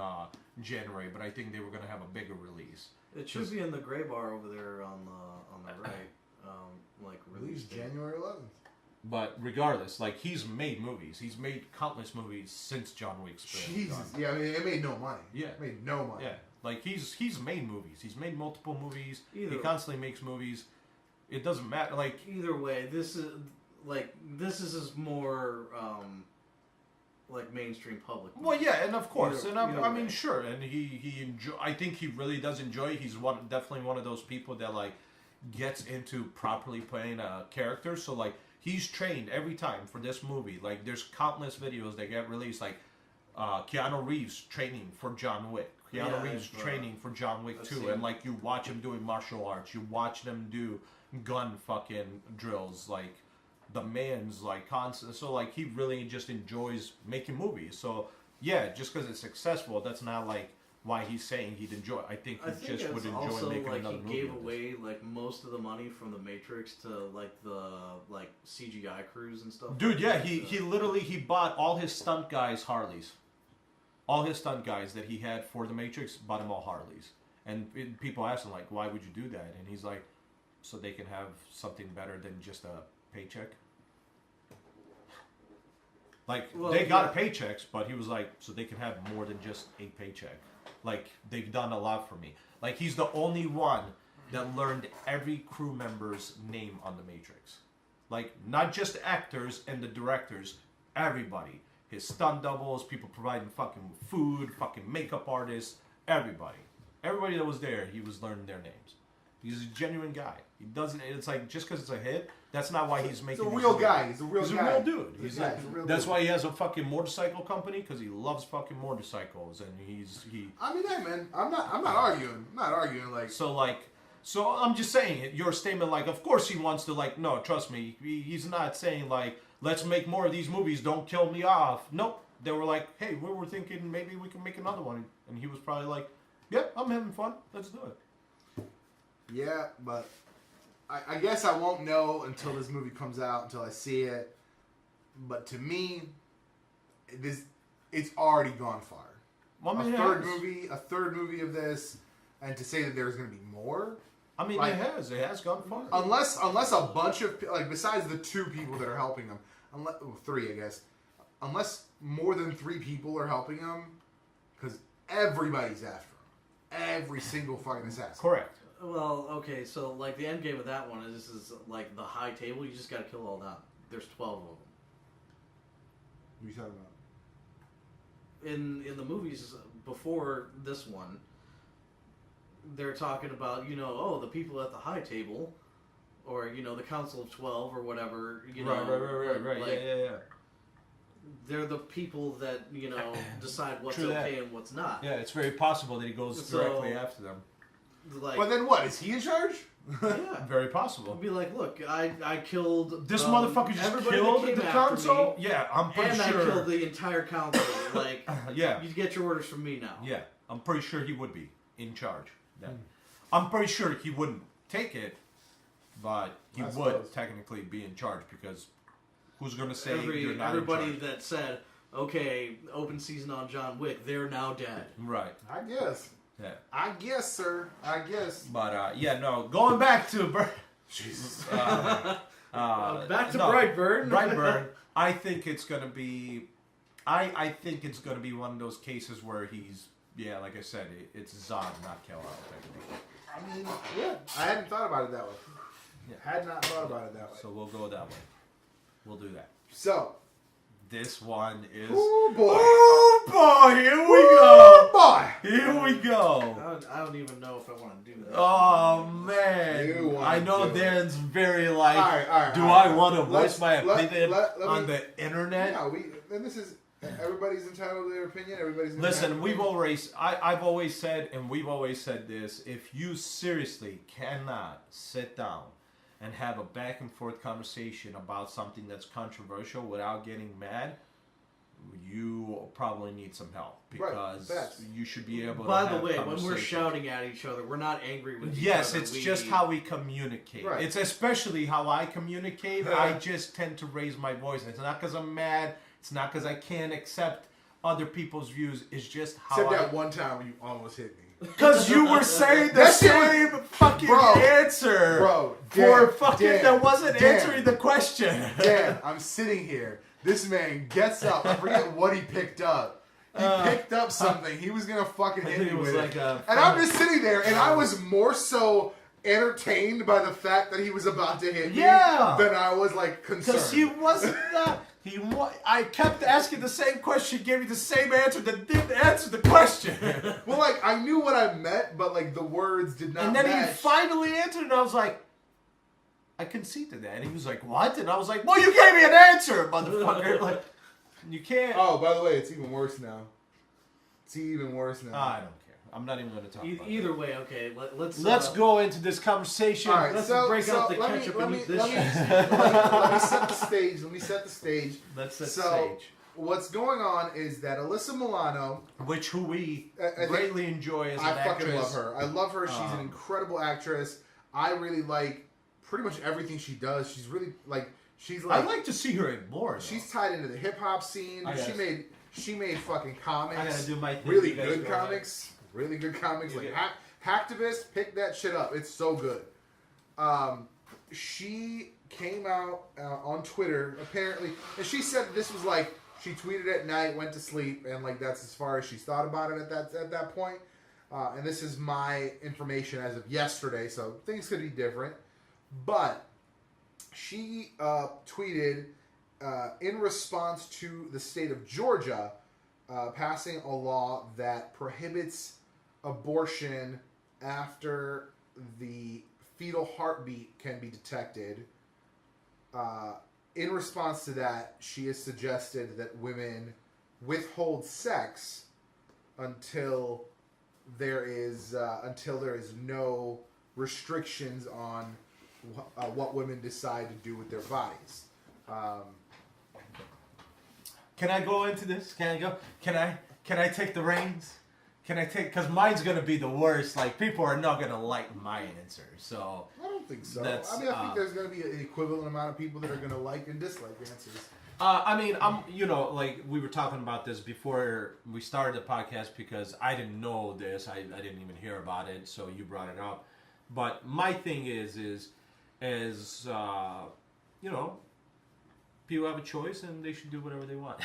January, but I think they were going to have a bigger release. It should be in the gray bar over there on the right. Like released January 11th. But regardless, like, he's made movies. He's made countless movies since John Wick's been Jesus. done. Yeah, I mean, it made no money. Yeah. It made no money. Yeah. Like, he's made movies. He's made multiple movies. He constantly makes movies. It doesn't matter. Like, either way, this is more like mainstream public. Well, yeah, and of course, I mean, sure, and he enjoy. I think he really does enjoy. He's definitely one of those people that like gets into properly playing a character. So like, he's trained every time for this movie. Like, there's countless videos that get released, like Keanu Reeves training for John Wick. Keanu Reeves training for John Wick 2, and like, you watch him doing martial arts. You watch them do gun fucking drills, like. The man's like constant, so like he really just enjoys making movies. So yeah, just because it's successful, that's not like why he's saying he'd enjoy. I think he just would enjoy also, making like, another movie. He gave away like most of the money from the Matrix to like the CGI crews and stuff. Dude, yeah, he literally bought all his stunt guys Harleys. All his stunt guys that he had for the Matrix, bought them all Harleys. And people ask him like, why would you do that? And he's like, so they can have something better than just a paycheck. Like, they got paychecks, but he was like, so they can have more than just a paycheck. Like, they've done a lot for me. Like, he's the only one that learned every crew member's name on the Matrix. Like, not just actors and the directors, everybody. His stunt doubles, people providing fucking food, fucking makeup artists, everybody. Everybody that was there, he was learning their names. He's a genuine guy. He doesn't. It's like, just because it's a hit, that's not why he's making. He's a real guy. He's a real guy. He's a real dude. He's a real that's dude. Why he has a fucking motorcycle company, because he loves fucking motorcycles, and he. I mean, hey man, I'm not arguing. I'm not arguing like. So I'm just saying your statement. Like, of course he wants to. Like, no, trust me. He's not saying like, let's make more of these movies. Don't kill me off. Nope. They were like, hey, we were thinking maybe we can make another one, and he was probably like, yeah, I'm having fun. Let's do it. Yeah, but I guess I won't know until this movie comes out, until I see it. But to me, it's already gone far. Well, I mean, a third movie of this, and to say that there's going to be more. I mean, like, it has gone far. Unless a bunch of, like, besides the 2 people that are helping him, 3 I guess, unless more than 3 people are helping him, because everybody's after him. Every single fucking assassin. Correct. Well, okay, so like the end game of that one is like the high table. You just got to kill all that. There's 12 of them. What are you talking In about? the movies before this one, they're talking about, the people at the high table, or the Council of 12 or whatever. Right. Like, yeah. They're the people that decide what's okay and what's not. Yeah, it's very possible that he goes directly after them. Like, but then what? Is he in charge? Yeah, very possible. Be like, look, I killed this motherfucker. Just killed the council. Yeah, I'm pretty sure. And I killed the entire council. Like, yeah, you get your orders from me now. Yeah, I'm pretty sure he would be in charge. Then. I'm pretty sure he wouldn't take it, but he would technically be in charge, because who's going to say you're not everybody in charge? That said, okay, open season on John Wick, they're now dead. Right. I guess. Yeah. I guess, sir. I guess. But no. Going back to Jesus. Back to Brightburn. Brightburn. I think it's gonna be. I think it's gonna be one of those cases where he's. Yeah, like I said, it's Zod, not Kal-El. I mean, yeah. I hadn't thought about it that way. Yeah. Had not thought about it that way. So we'll go that way. We'll do that. So, This one is. Oh boy! Oh boy! Here we go! Boy! Here we go! I don't even know if I want to do that. Oh man! I know Dan's very like. Do I want to voice my opinion on the internet? Yeah, and this is everybody's entitled to their opinion. Listen, I've always said, and we've always said this: if you seriously cannot sit down and have a back and forth conversation about something that's controversial without getting mad, you probably need some help, because you should be able to have By the way, when we're shouting at each other, we're not angry with each other. Yes, it's just how we communicate. Right. It's especially how I communicate. I just tend to raise my voice. And it's not because I'm mad. It's not because I can't accept other people's views. It's just how Except that one time when you almost hit me. Because you were saying the same fucking answer. Bro, that wasn't answering the question. Dan, I'm sitting here. This man gets up. I forget what he picked up. He picked up something. He was going to fucking hit me with it. And I'm just sitting there, and I was more so entertained by the fact that he was about to hit me than I was, like, concerned. Because he wasn't that... I kept asking the same question, gave me the same answer that didn't answer the question. Well, like, I knew what I meant, but, like, the words did not match. And then match. he finally answered, and I was like, I conceded that. And he was like, what? And I was like, well, you gave me an answer, motherfucker. Like, you can't... Oh, by the way, it's even worse now. It's even worse now. I don't care. I'm not even going to talk about it. Either way, okay, let's go into this conversation. All right, let's break out the ketchup and eat this shit. Let me set the stage. Let's set the stage. What's going on is that Alyssa Milano, who we greatly enjoy as an actress. I fucking love her. I love her. She's an incredible actress. I really like pretty much everything she does. She's really like I'd like to see her in more. She's tied into the hip hop scene. She made fucking comics. I gotta do my thing. Really good comics. Really good comics. Like Hacktivist, pick that shit up. It's so good. She came out on Twitter apparently, and she said this was like she tweeted at night, went to sleep, and like that's as far as she's thought about it at that point. And this is my information as of yesterday, so things could be different. But she tweeted in response to the state of Georgia passing a law that prohibits abortion after the fetal heartbeat can be detected. In response to that, she has suggested that women withhold sex until there is no restrictions on what women decide to do with their bodies. Can I go into this? Can I take the reins? Because mine's going to be the worst. Like, people are not going to like my answer. So I don't think so. I think there's going to be an equivalent amount of people that are going to like and dislike answers. Like we were talking about this before we started the podcast because I didn't know this. I didn't even hear about it. So you brought it up. But my thing is people have a choice and they should do whatever they want.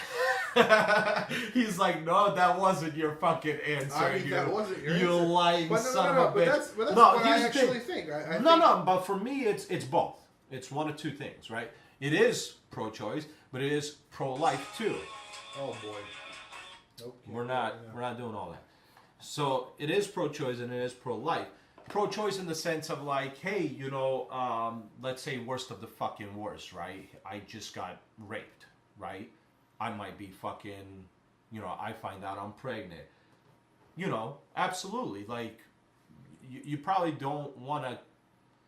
He's like, no, that wasn't your fucking answer. I mean, that wasn't your answer. You lying son of a bitch. That's what I actually think. But for me, it's both. It's one of two things, right? It is pro-choice, but it is pro-life too. Oh boy. Nope. We're not doing all that. So it is pro-choice and it is pro-life. Pro-choice in the sense of like, hey, let's say worst of the fucking worst, right? I just got raped, right? I might be fucking, I find out I'm pregnant. Absolutely. Like, you probably don't want to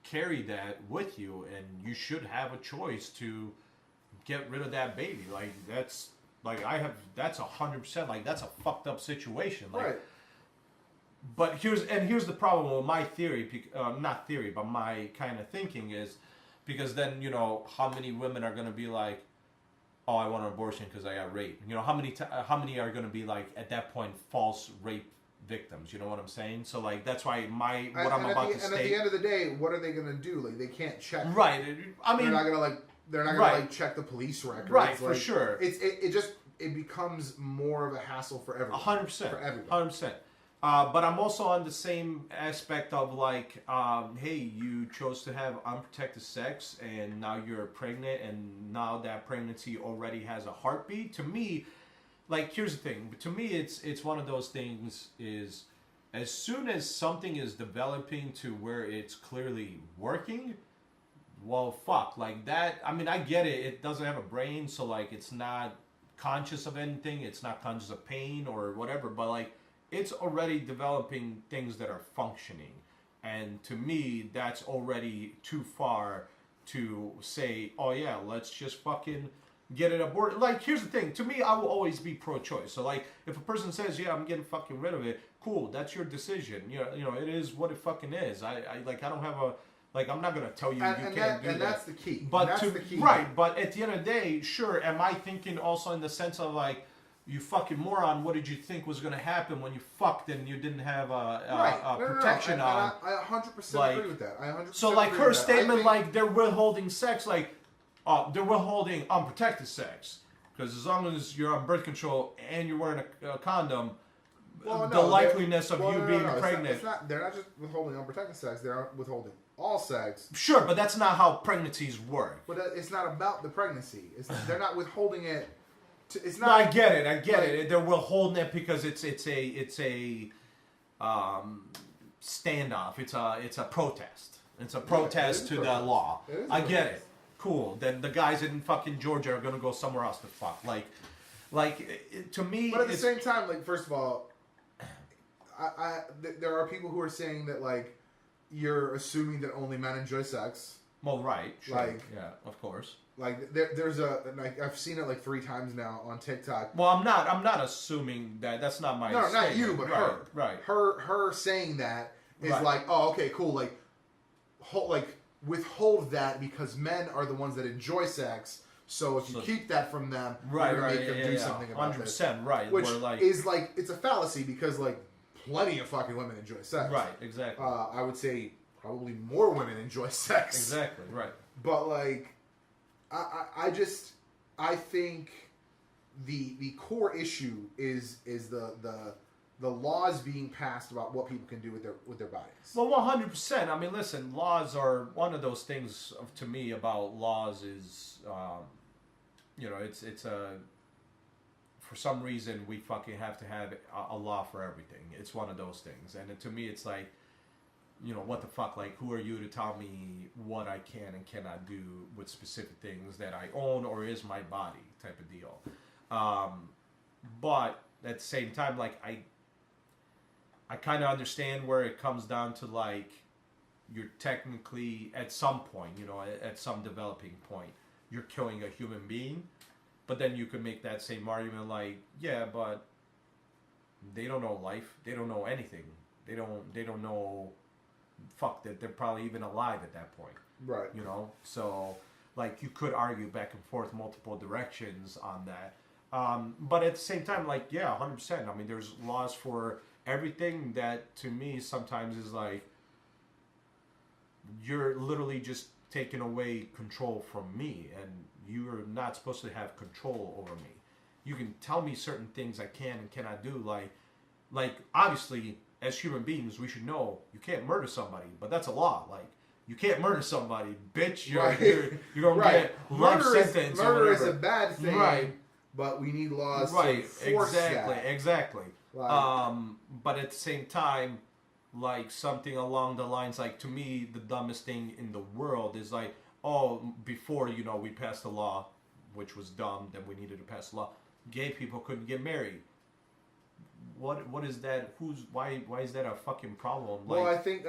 carry that with you, and you should have a choice to get rid of that baby. Like, that's 100%, like, that's a fucked up situation. Like, right. But here's the problem with my theory, not theory, but my kind of thinking is, because then, how many women are going to be like, oh, I want an abortion because I got raped. How many are going to be like, at that point, false rape victims? You know what I'm saying? So, like, that's why I'm about to state. And at the end of the day, what are they going to do? Like, they can't check. Right. I mean, they're not going to check the police records. Right, for sure. It becomes more of a hassle for everyone. 100%. For everyone. 100%. But I'm also on the same aspect of like, hey, you chose to have unprotected sex, and now you're pregnant, and now that pregnancy already has a heartbeat. To me, like, here's the thing. To me, it's one of those things is, as soon as something is developing to where it's clearly working, well, fuck, like that. I mean, I get it. It doesn't have a brain, so like, it's not conscious of anything. It's not conscious of pain or whatever. But like, it's already developing things that are functioning. And to me, that's already too far to say, oh yeah, let's just fucking get it aborted. Like, here's the thing. To me, I will always be pro-choice. So like, if a person says, yeah, I'm getting fucking rid of it, cool, that's your decision. You know, it is what it fucking is. I don't have a, like, I'm not going to tell you you can't do that. And that's the key. But right, but at the end of the day, sure, am I thinking also in the sense of like, you fucking moron, what did you think was going to happen when you fucked and you didn't have a protection on? I 100% agree with that. I 100% so like her statement, like they're withholding sex, like they're withholding unprotected sex. Because as long as you're on birth control and you're wearing a condom, the likeliness of you being pregnant. They're not just withholding unprotected sex, they're withholding all sex. Sure, but that's not how pregnancies work. But it's not about the pregnancy. They're not withholding it. It's not. No, I get it. They're withholding it because it's a standoff. It's a protest. It's a protest to the law. I get it. Cool. Then the guys in fucking Georgia are gonna go somewhere else to fuck. To me. But at the same time, like, first of all, there are people who are saying that like you're assuming that only men enjoy sex. Well, right. Sure. Like, yeah, of course. Like there's I've seen it like 3 times now on TikTok. Well, I'm not assuming that. That's not my. No, statement. not you, but her. Right. Her saying that is like, oh, okay, cool. Like, withhold that because men are the ones that enjoy sex. So if you keep that from them, you're gonna make them do something about it. 100% right. Which is like, it's a fallacy because like plenty of fucking women enjoy sex. Right. Exactly. I would say probably more women enjoy sex. Exactly. Right. But like. I think the core issue is the laws being passed about what people can do with their bodies. Well, 100%. I mean, listen, laws are one of those things to me about laws is, it's a, for some reason we fucking have to have a law for everything. It's one of those things. And to me, it's like, what the fuck? Like, who are you to tell me what I can and cannot do with specific things that I own or is my body type of deal. But at the same time, like, I kind of understand where it comes down to, like, you're technically, at some point, at some developing point, you're killing a human being. But then you could make that same argument like, yeah, but they don't know life. They don't know anything. They don't know... Fuck, that they're probably even alive at that point. Right. So, like, you could argue back and forth multiple directions on that. But at the same time, like, yeah, 100%. I mean, there's laws for everything that, to me, sometimes is like, you're literally just taking away control from me, and you're not supposed to have control over me. You can tell me certain things I can and cannot do, like obviously, as human beings, we should know you can't murder somebody, but that's a law. Like, you can't murder somebody, bitch. You're gonna get life sentence. Murder is a bad thing, right? But we need laws to force that. Exactly. But at the same time, like, something along the lines, like, to me, the dumbest thing in the world is like, oh, before we passed a law, which was dumb, then we needed to pass a law. Gay people couldn't get married. What is that? Why is that a fucking problem? Like, well, I think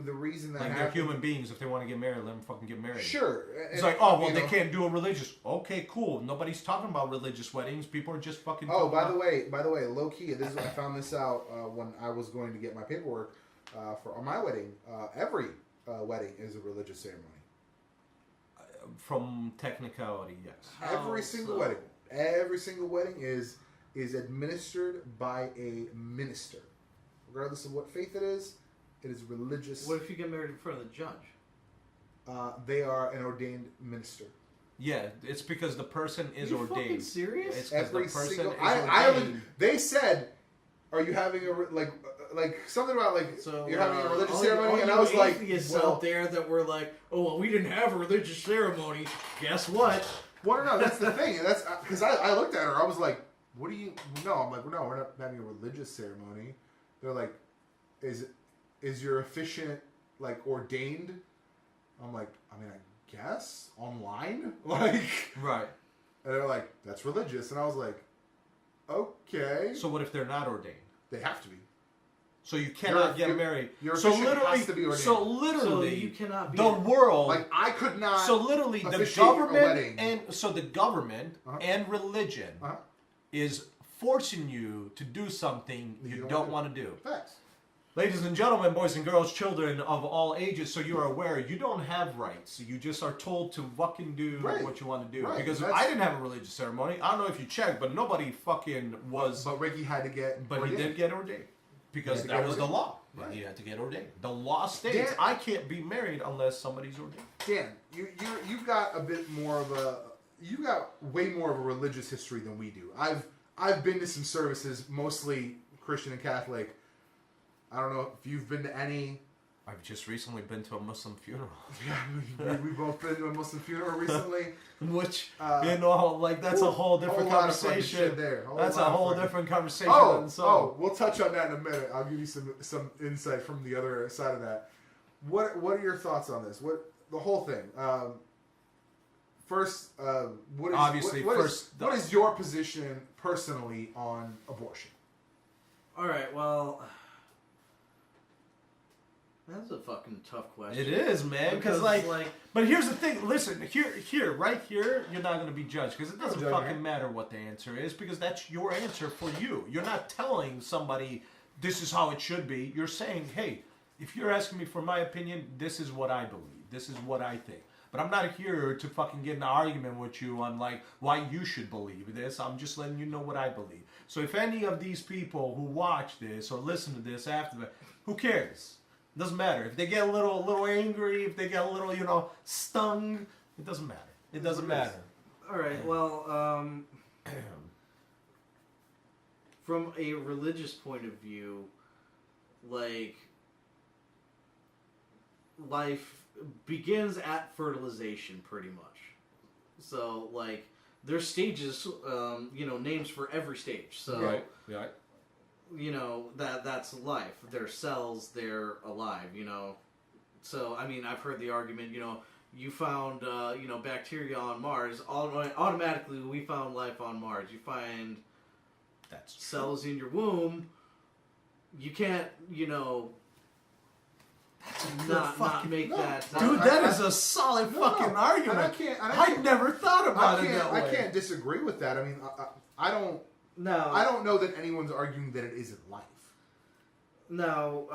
the reason that they're human beings. If they want to get married, let them fucking get married. Sure. It's like, oh well, they can't do a religious. Okay, cool. Nobody's talking about religious weddings. People are just fucking. Oh, by the way, low key. I found this out when I was going to get my paperwork for my wedding. Every wedding is a religious ceremony. From technicality, yes. Every single wedding is administered by a minister. Regardless of what faith it is religious. What if you get married in front of the judge? They are an ordained minister. Yeah, it's because the person is ordained. Are you serious? It's because the person is ordained. They said, are you having like something about like so, you're having a religious all ceremony, and I you was like, atheists out there that were like, oh, well, we didn't have a religious ceremony. Guess what? Well, no, that's the thing. And that's because I looked at her. I was like, what do you? No, I'm like, no, we're not having a religious ceremony. They're like, is your officiant like ordained? I'm like, I mean, I guess online, like, right. And they're like, that's religious, and I was like, okay. So what if they're not ordained? They have to be. So you cannot get married. Your so literally, has to be ordained. So literally, so you cannot be the world. Like I could not. So literally, the government and religion is forcing you to do something you don't want to do. Facts. Ladies and gentlemen, boys and girls, children of all ages, so you are aware, you don't have rights. You just are told to fucking do what you want to do. Right. Because I didn't have a religious ceremony. I don't know if you checked, but nobody fucking was. But Ricky had to get. But ordained. He did get ordained. Because that was the law. Right. He had to get ordained. The law states I can't be married unless somebody's ordained. Dan, you've got a bit more of a. You've got way more of a religious history than we do. I've been to some services, mostly Christian and Catholic. I don't know if you've been to any. I've just recently been to a Muslim funeral. Yeah, we've both been to a Muslim funeral recently. Which, like that's a whole different conversation. That's a whole different conversation. We'll touch on that in a minute. I'll give you some insight from the other side of that. What are your thoughts on this? What the whole thing? First, what is your position personally on abortion? All right, well, that's a fucking tough question. It is, man. Because but here's the thing. Listen, right here, you're not going to be judged because it doesn't fucking matter what the answer is because that's your answer for you. You're not telling somebody this is how it should be. You're saying, hey, if you're asking me for my opinion, this is what I believe. This is what I think. But I'm not here to fucking get in an argument with you on like why you should believe this. I'm just letting you know what I believe. So if any of these people who watch this or listen to this after that, who cares? It doesn't matter. If they get a little angry, if they get a little, stung, it doesn't matter. It doesn't matter. All right. Well, from a religious point of view, like life begins at fertilization, pretty much. So, like, there's stages, names for every stage. So, right. That's life. They're cells, they're alive, So, I mean, I've heard the argument, you found, bacteria on Mars. Automatically, we found life on Mars. You find cells in your womb. You can't, not make that. Dude, that is a solid fucking argument. I never thought about it that way. I can't disagree with that. I mean, I don't know that anyone's arguing that it isn't life. No,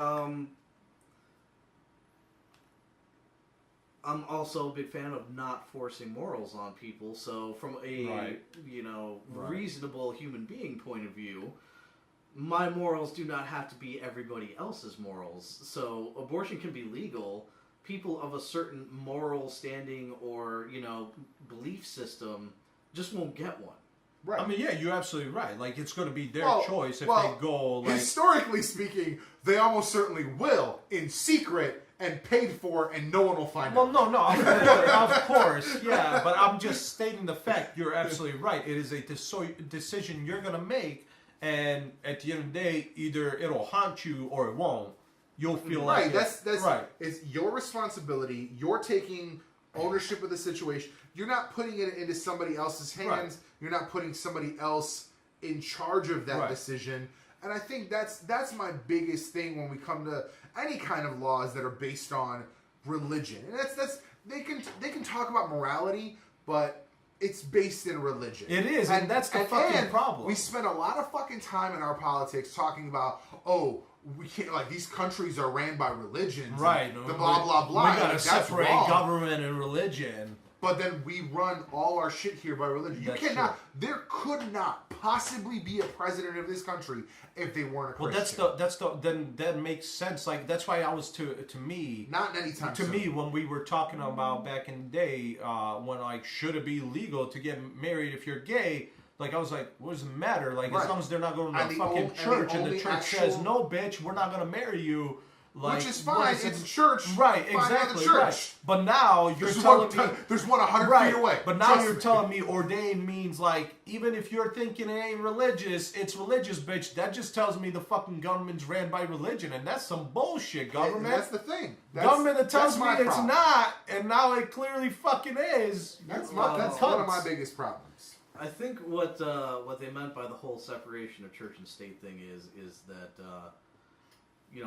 I'm also a big fan of not forcing morals on people. So from a reasonable human being point of view, my morals do not have to be everybody else's morals. So abortion can be legal. People of a certain moral standing or, belief system just won't get one. Right. I mean, yeah, you're absolutely right. Like, it's going to be their choice if they go, like... Historically speaking, they almost certainly will, in secret and paid for, and no one will find out. Well, no, of course, yeah, but I'm just stating the fact. You're absolutely right. It is a decision you're going to make, and at the end of the day, either it'll haunt you or it won't. You'll feel like that's right. It's your responsibility. You're taking ownership of the situation. You're not putting it into somebody else's hands. Right. You're not putting somebody else in charge of that decision. And I think that's my biggest thing when we come to any kind of laws that are based on religion. And that's they can talk about morality, but it's based in religion. It is, and that's the fucking problem. We spend a lot of fucking time in our politics talking about, we can't, like, these countries are ran by religions. Right. The blah, blah, blah. We gotta separate government and religion. But then we run all our shit here by religion. There could not possibly be a president of this country if they weren't a Christian. Well, then that makes sense. Like, that's why I was, to me... Not anytime soon. To me, when we were talking about back in the day, when, like, should it be legal to get married if you're gay, Like, I was like, what does it matter? Like, as long as they're not going to the fucking church, and the church says, no, bitch, we're not going to marry you. Like, which is fine. It's church. Right, exactly. Church. Right. But now you're telling me... There's one 100 feet away. But now you're telling me ordained means, like, even if you're thinking it ain't religious, it's religious, bitch. That just tells me the fucking government's ran by religion. And that's some bullshit, government. And that's the thing. Government that tells me it's not, and now it clearly fucking is. That's one of my biggest problems. I think what they meant by the whole separation of church and state thing is that...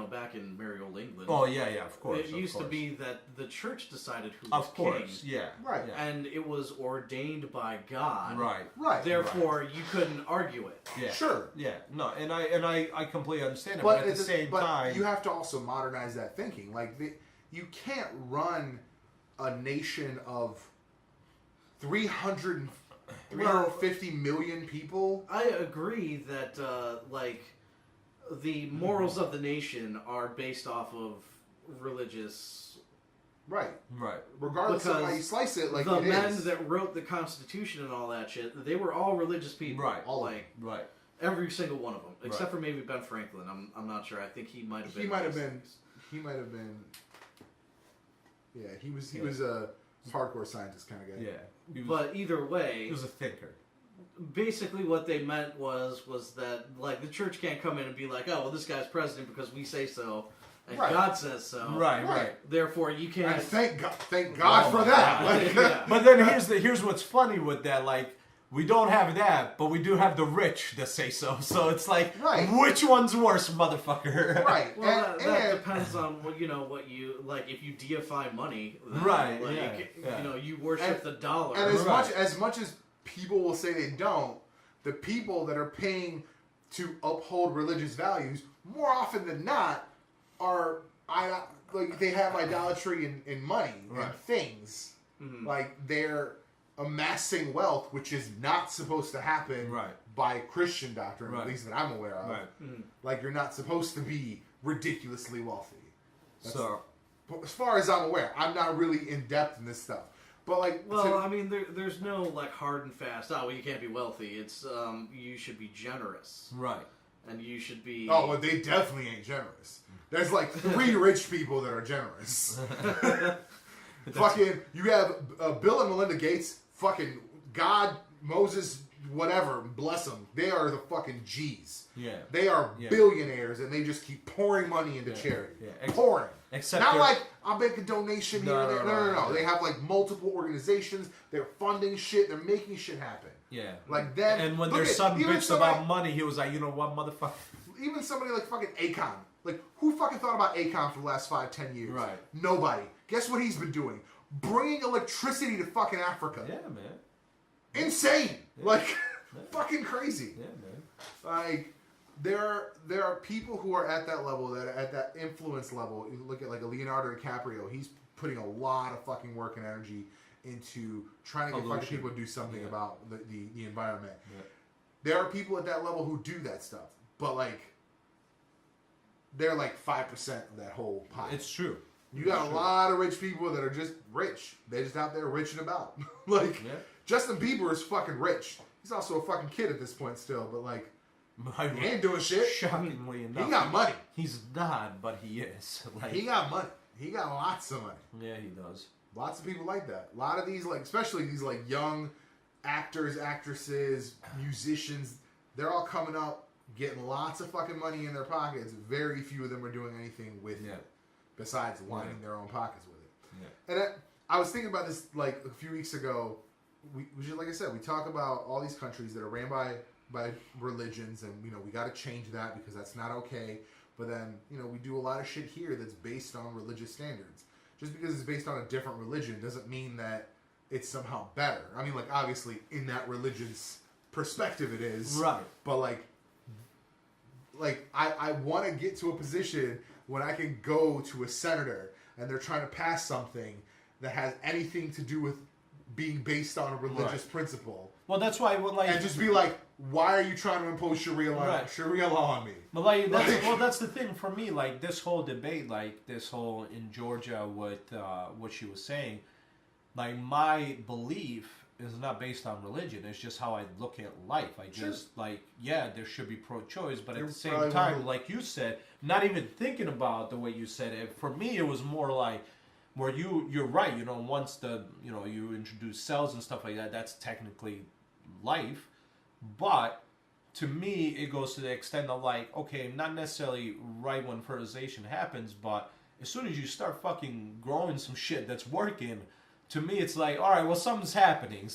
back in merry old England. Oh, yeah, of course. It used to be that the church decided who was king. Yeah. Right. Yeah. And it was ordained by God. Right. Therefore, you couldn't argue it. Yeah. Sure. Yeah. No, and I completely understand it, but at the same time... you have to also modernize that thinking. Like, you can't run a nation of 350 million people. I agree that, the morals of the nation are based off of religious... Right. Regardless of how you slice it, like the men that wrote the Constitution and all that shit, they were all religious people. Right. Right. Every single one of them, except for maybe Ben Franklin. I'm not sure. I think he might have been. He might have been. Yeah, he was a hardcore scientist kind of guy. Yeah. But either way, he was a thinker. Basically, what they meant was that, like, the church can't come in and be like, oh, well, this guy's president because we say so, and God says so. Right. Therefore, you can't. And thank God for that. Like, but then here's what's funny with that. Like, we don't have that, but we do have the rich that say so. So it's like, which one's worse, motherfucker? Right. Well, that depends on what you like. If you deify money, then, you worship the dollar. And as much as people will say they don't, the people that are paying to uphold religious values more often than not they have idolatry in money and things. Mm-hmm. Like, they're amassing wealth, which is not supposed to happen by Christian doctrine, at least that I'm aware of. Mm-hmm. Like, you're not supposed to be ridiculously wealthy. So, as far as I'm aware, I'm not really in depth in this stuff. But I mean, there's no like hard and fast. Oh, well, you can't be wealthy. It's you should be generous, and you should be. Oh, well, they definitely ain't generous. There's like 3 rich people that are generous. Fucking, you have Bill and Melinda Gates. Fucking God, Moses, whatever, bless them. They are the fucking G's. Yeah, they are billionaires, and they just keep pouring money into charity. Yeah, pouring. Except not like I'll make a donation here and there. No. They have like multiple organizations. They're funding shit. They're making shit happen. Yeah. Like that. And when their son bitched about money, he was like, you know what, motherfucker. Even somebody like fucking Akon. Like, who fucking thought about Akon for the last 5-10 years? Right. Nobody. Guess what he's been doing? Bringing electricity to fucking Africa. Yeah, man. Insane. Yeah. Like, fucking crazy. Yeah, man. Like, there are people who are at that level, that at that influence level. You look at like a Leonardo DiCaprio. He's putting a lot of fucking work and energy into trying to get fucking people to do something about the environment. Yeah. There are people at that level who do that stuff, but like they're like 5% of that whole pie. It's true. You got a lot of rich people that are just rich. They're just out there rich and about. Like Justin Bieber is fucking rich. He's also a fucking kid at this point still, but like. He ain't doing shit. Shockingly enough. He got money. He's not, but he is. Like, he got money. He got lots of money. Yeah, he does. Lots of people like that. A lot of these, like, especially these, like, young actors, actresses, musicians, they're all coming up, getting lots of fucking money in their pockets. Very few of them are doing anything with it, besides lining their own pockets with it. Yeah. And I was thinking about this, like, a few weeks ago. Like I said, we talk about all these countries that are ran by religions, and we got to change that because that's not okay. But then we do a lot of shit here that's based on religious standards. Just because it's based on a different religion doesn't mean that it's somehow better. I mean, like, obviously in that religion's perspective it is, right? But like I want to get to a position when I can go to a senator and they're trying to pass something that has anything to do with being based on a religious principle. Well, that's why, and just be like, why are you trying to impose Sharia law on me? But that's the thing for me. Like, this whole debate, like this whole in Georgia with what she was saying, like, my belief is not based on religion. It's just how I look at life. I just there should be pro-choice, but at the same time, like you said, not even thinking about the way you said it. For me, it was more like where you're right. Once you introduce cells and stuff like that, that's technically life. But to me, it goes to the extent of like, okay, not necessarily right when fertilization happens, but as soon as you start fucking growing some shit that's working, to me it's like, all right, well, something's happening.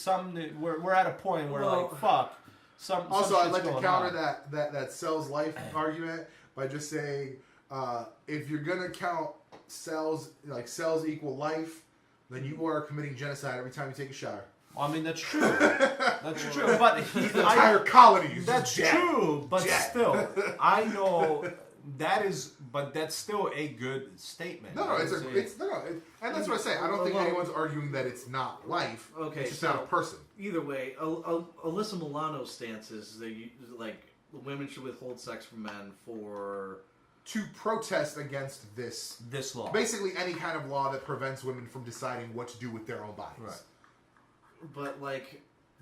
We're at a point where like, fuck. Also, I'd like to counter that cells life argument by just saying, if you're gonna count cells equal life, then you are committing genocide every time you take a shower. I mean, that's true. That's true. But entire colonies. That's true. But still, I know that is. But that's still a good statement. No, and that's what I say. I don't think anyone's arguing that it's not life. Okay, it's just not a person. Either way, Alyssa Milano's stance is that women should withhold sex from men to protest against this law. Basically, any kind of law that prevents women from deciding what to do with their own bodies. Right.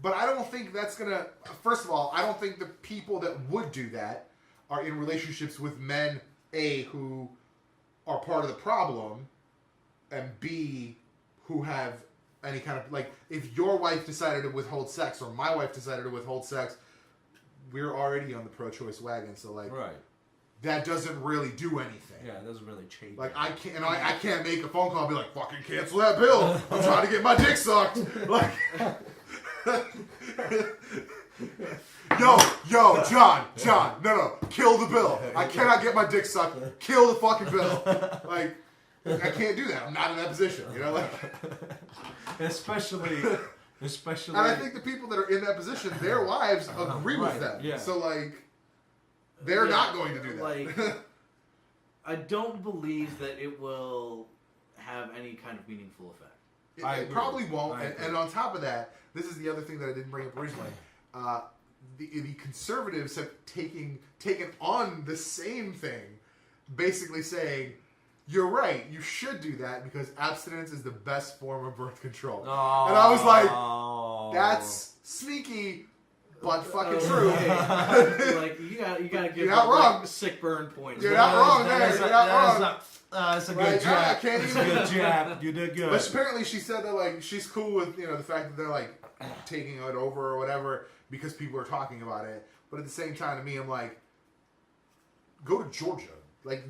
But I don't think that's gonna. First of all, I don't think the people that would do that are in relationships with men, A, who are part of the problem, and B, who have any kind of if your wife decided to withhold sex or my wife decided to withhold sex, we're already on the pro-choice wagon. So right. That doesn't really do anything. Yeah, it doesn't really change. I can't make a phone call and be like, fucking cancel that bill. I'm trying to get my dick sucked. Yo, John, no, kill the bill. I cannot get my dick sucked. Kill the fucking bill. I can't do that. I'm not in that position. Especially. And I think the people that are in that position, their wives agree with them. Yeah. So they're not going to do that. I don't believe that it will have any kind of meaningful effect. It probably won't. And on top of that, this is the other thing that I didn't bring up originally. The conservatives have taken on the same thing, basically saying, you're right, you should do that because abstinence is the best form of birth control. Oh. And I was like, that's sneaky, but fucking true. You gotta give wrong. Sick burn points. You're not wrong there. You're not wrong. That's a good jab. That's a good jab. You did good. But apparently she said that she's cool with the fact that they're taking it over or whatever because people are talking about it. But at the same time, to me, I'm like, go to Georgia.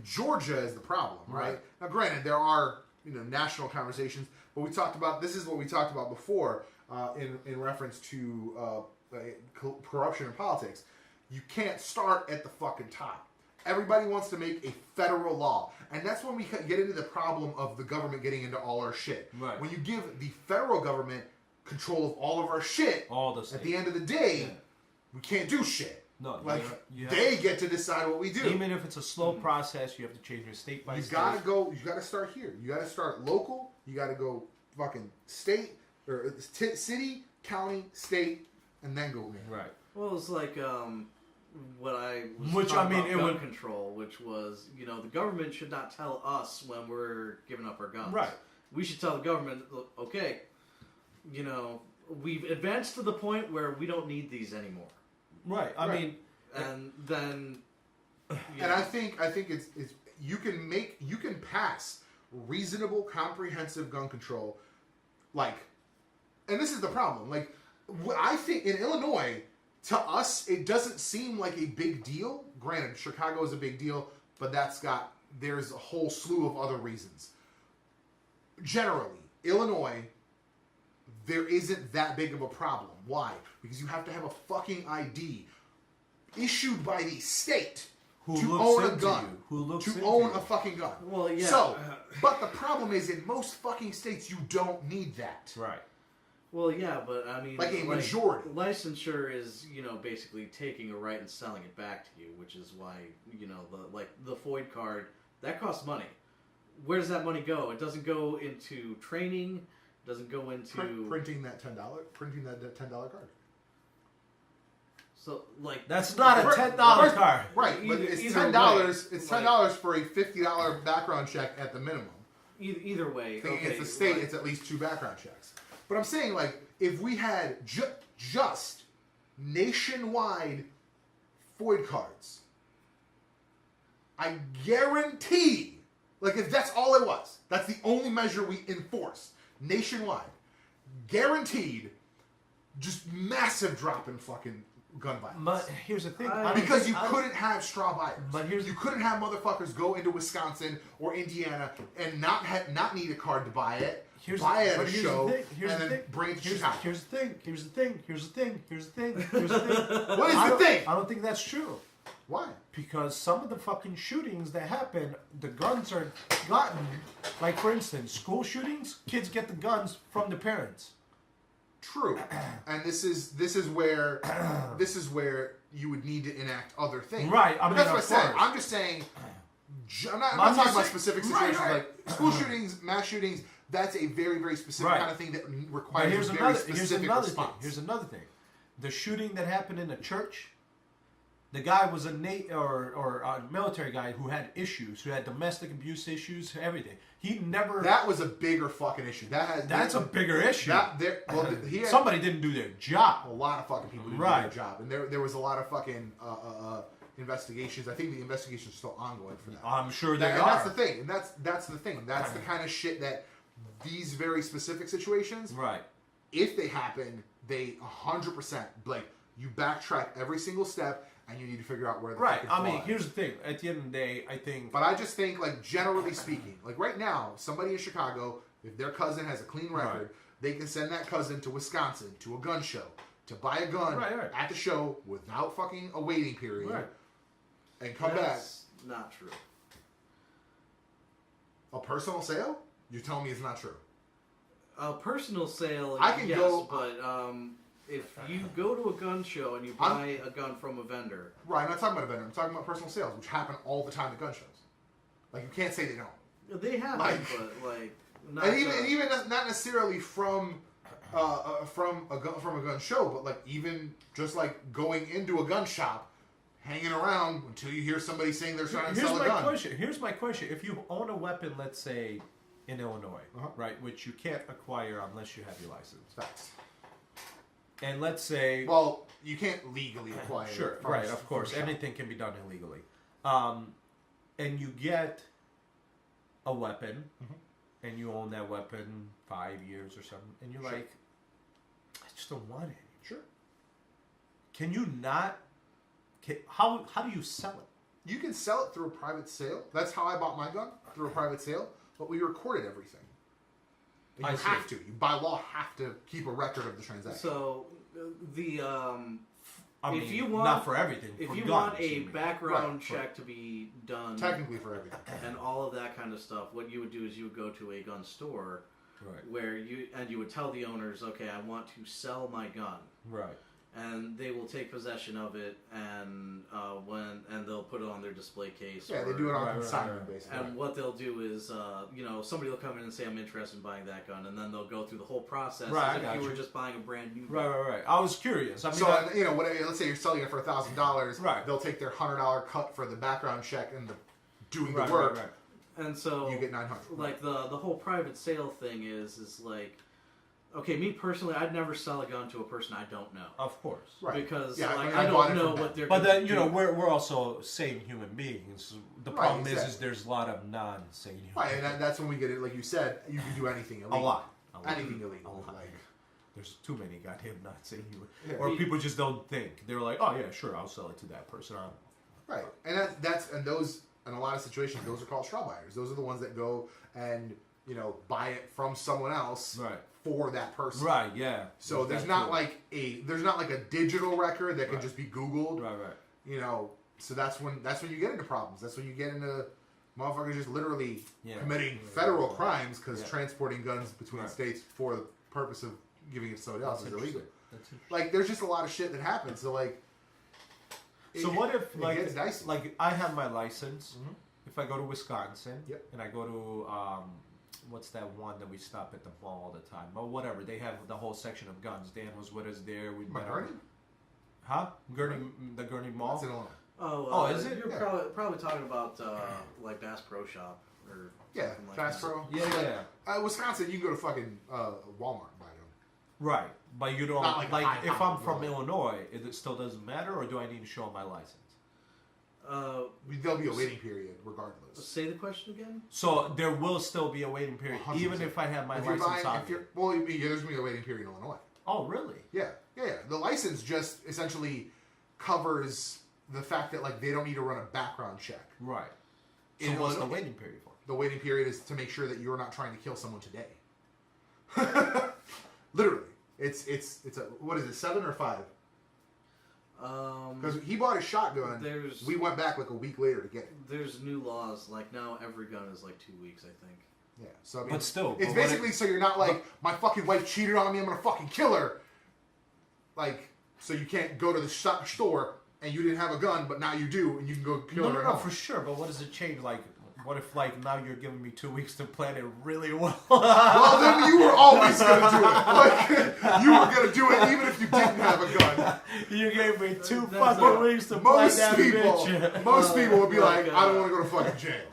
Georgia is the problem, right? Now, granted, there are national conversations, but this is what we talked about before in reference to corruption in politics. You can't start at the fucking top. Everybody wants to make a federal law. And that's when we get into the problem of the government getting into all our shit. Right. When you give the federal government control of all of our shit, at the end of the day, we can't do shit. No, they get to decide what we do. Even if it's a slow process, you have to change your state by state. You gotta start here. You gotta start local. You gotta go fucking state, or city, county, state, and then go in. Right. Well, it's like what I was talking about gun control, which was, the government should not tell us when we're giving up our guns. Right. We should tell the government, okay, we've advanced to the point where we don't need these anymore. Right. I mean, and then, and I think it's you can pass reasonable, comprehensive gun control, and this is the problem. I think in Illinois, to us, it doesn't seem like a big deal. Granted, Chicago is a big deal, but there's a whole slew of other reasons. Generally, Illinois, there isn't that big of a problem. Why? Because you have to have a fucking ID issued by the state to own a gun. To own a fucking gun. Well, yeah. So, but the problem is, in most fucking states, you don't need that. Right. Well, yeah, but I mean, a majority. Licensure is, basically taking a right and selling it back to you, which is why, the FOID card, that costs money. Where does that money go? It doesn't go into training. It doesn't go into printing that $10 card. So, that's not a $10 card, right? But it's $10. It's $10 for a $50 background check at the minimum. Either way, it's the state. It's at least 2 background checks. But I'm saying, like, if we had just nationwide FOID cards, I guarantee, like, if that's all it was, that's the only measure we enforced nationwide, guaranteed, just massive drop in fucking gun violence. But here's the thing, because you couldn't have straw buyers. But you couldn't have motherfuckers go into Wisconsin or Indiana and not need a card to buy it. Buy it at a show and then bring it to Chicago. Here's the thing. What is the thing? I don't think that's true. Why? Because some of the fucking shootings that happen, the guns are gotten. Like, for instance, school shootings, kids get the guns from the parents. True, and this is where you would need to enact other things. Right, I mean, that's what I said. I'm just saying. I'm not talking about specific situations like school shootings, mass shootings. That's a very, very specific kind of thing that requires a very specific response. Here's another thing. The shooting that happened in a church, the guy was a military guy who had issues, who had domestic abuse issues, everything. He never... That was a bigger fucking issue. That's a bigger issue. Somebody didn't do their job. A lot of fucking people didn't do their job. And there was a lot of fucking... investigations. I think the investigations are still ongoing for that. I'm sure they are. And that's the thing. And that's the thing. That's the kind of shit that these very specific situations, if they happen, they 100%, like, you backtrack every single step and you need to figure out where the fucking flaw is. Here's the thing. At the end of the day, I think... But I just think, like, generally speaking, like, right now, somebody in Chicago, if their cousin has a clean record, they can send that cousin to Wisconsin to a gun show to buy a gun at the show without fucking a waiting period and come back. That's not true. A personal sale? You're telling me it's not true? A personal sale, I can go, but if you go to a gun show and you buy a gun from a vendor... Right, I'm not talking about a vendor. I'm talking about personal sales, which happen all the time at gun shows. Like, you can't say they don't. They happen, but, like... And even not necessarily from a gun show, but, like, even just, like, going into a gun shop, hanging around until you hear somebody saying they're trying to sell a gun. Here's my question. If you own a weapon, let's say, in Illinois, right, which you can't acquire unless you have your license. Facts. And let's say... Well, you can't legally acquire it. Sure, right, of course. Anything can be done illegally. And you get a weapon, and you own that weapon 5 years or something, and you're like, I just don't want it. Sure. Can you not... How do you sell it? You can sell it through a private sale. That's how I bought my gun, through a private sale. But we recorded everything. And you have to. You, by law, have to keep a record of the transaction. So, if you want... Not for everything. If you want a background check to be done... Technically for everything. And all of that kind of stuff, what you would do is you would go to a gun store... Where you would tell the owners, okay, I want to sell my gun. Right. And they will take possession of it, and they'll put it on their display case. Yeah, they do it on consignment, basically. And what they'll do is, somebody will come in and say, I'm interested in buying that gun, and then they'll go through the whole process as if you were just buying a brand new gun. Right. I was curious. I mean, let's say you're selling it for $1,000, they'll take their $100 cut for the background check and doing the work. Right. And so you get $900. Like the whole private sale thing is like, okay, me personally, I'd never sell a gun to a person I don't know. Of course, right? Because I don't know what they're. But then we're also sane human beings. The problem is there's a lot of non-sane humans. Right, and that's when we get it. Like you said, you can do anything illegal. A lot. Anything illegal. Like, there's too many goddamn non-sane humans, or people just don't think. They're like, oh yeah, sure, I'll sell it to that person. Right, and those. In a lot of situations, those are called straw buyers. Those are the ones that go and buy it from someone else for that person. Right. Yeah. So there's not like a digital record that can just be Googled. Right. So that's when you get into problems. That's when you get into motherfuckers just literally committing federal crimes because transporting guns between states for the purpose of giving it to somebody else is illegal. Like there's just a lot of shit that happens. So like. So what if, like I have my license, if I go to Wisconsin, and I go to, what's that one that we stop at the mall all the time? Or whatever, they have the whole section of guns. Dan was with us there. We met Gurney? The Gurney Mall? That's in Illinois. Oh, is it? You're probably talking about, like, Bass Pro Shop, or something like Bass that. Pro. Yeah. Wisconsin, you can go to fucking Walmart and buy them. Right, but you don't like if I'm from really. Illinois, it still doesn't matter, or do I need to show my license? There'll be a waiting period regardless. Say the question again. So there will still be a waiting period, 100%. even if I have my license on. There's going to be a waiting period in Illinois. Oh, really? Yeah. The license just essentially covers the fact that like they don't need to run a background check. Right. So what's the waiting period for? The waiting period is to make sure that you're not trying to kill someone today. Literally, it's a what is it, 7 or 5? Because he bought a shotgun. We went back like a week later to get it. There's new laws. Like now, every gun is like 2 weeks, I think. Yeah. So I mean, but still, it's basically so you're not like my fucking wife cheated on me. I'm gonna fucking kill her. Like, so you can't go to the store and you didn't have a gun, but now you do, and you can go kill her. No, for sure. But what does it change? Like, what if like now you're giving me 2 weeks to plan it really well? Well, then you were always gonna do it. Like, you were gonna do it even if you didn't have a gun. You gave me 2 fucking weeks to plan that bitch. Most people would be like, I don't want to go to fucking jail.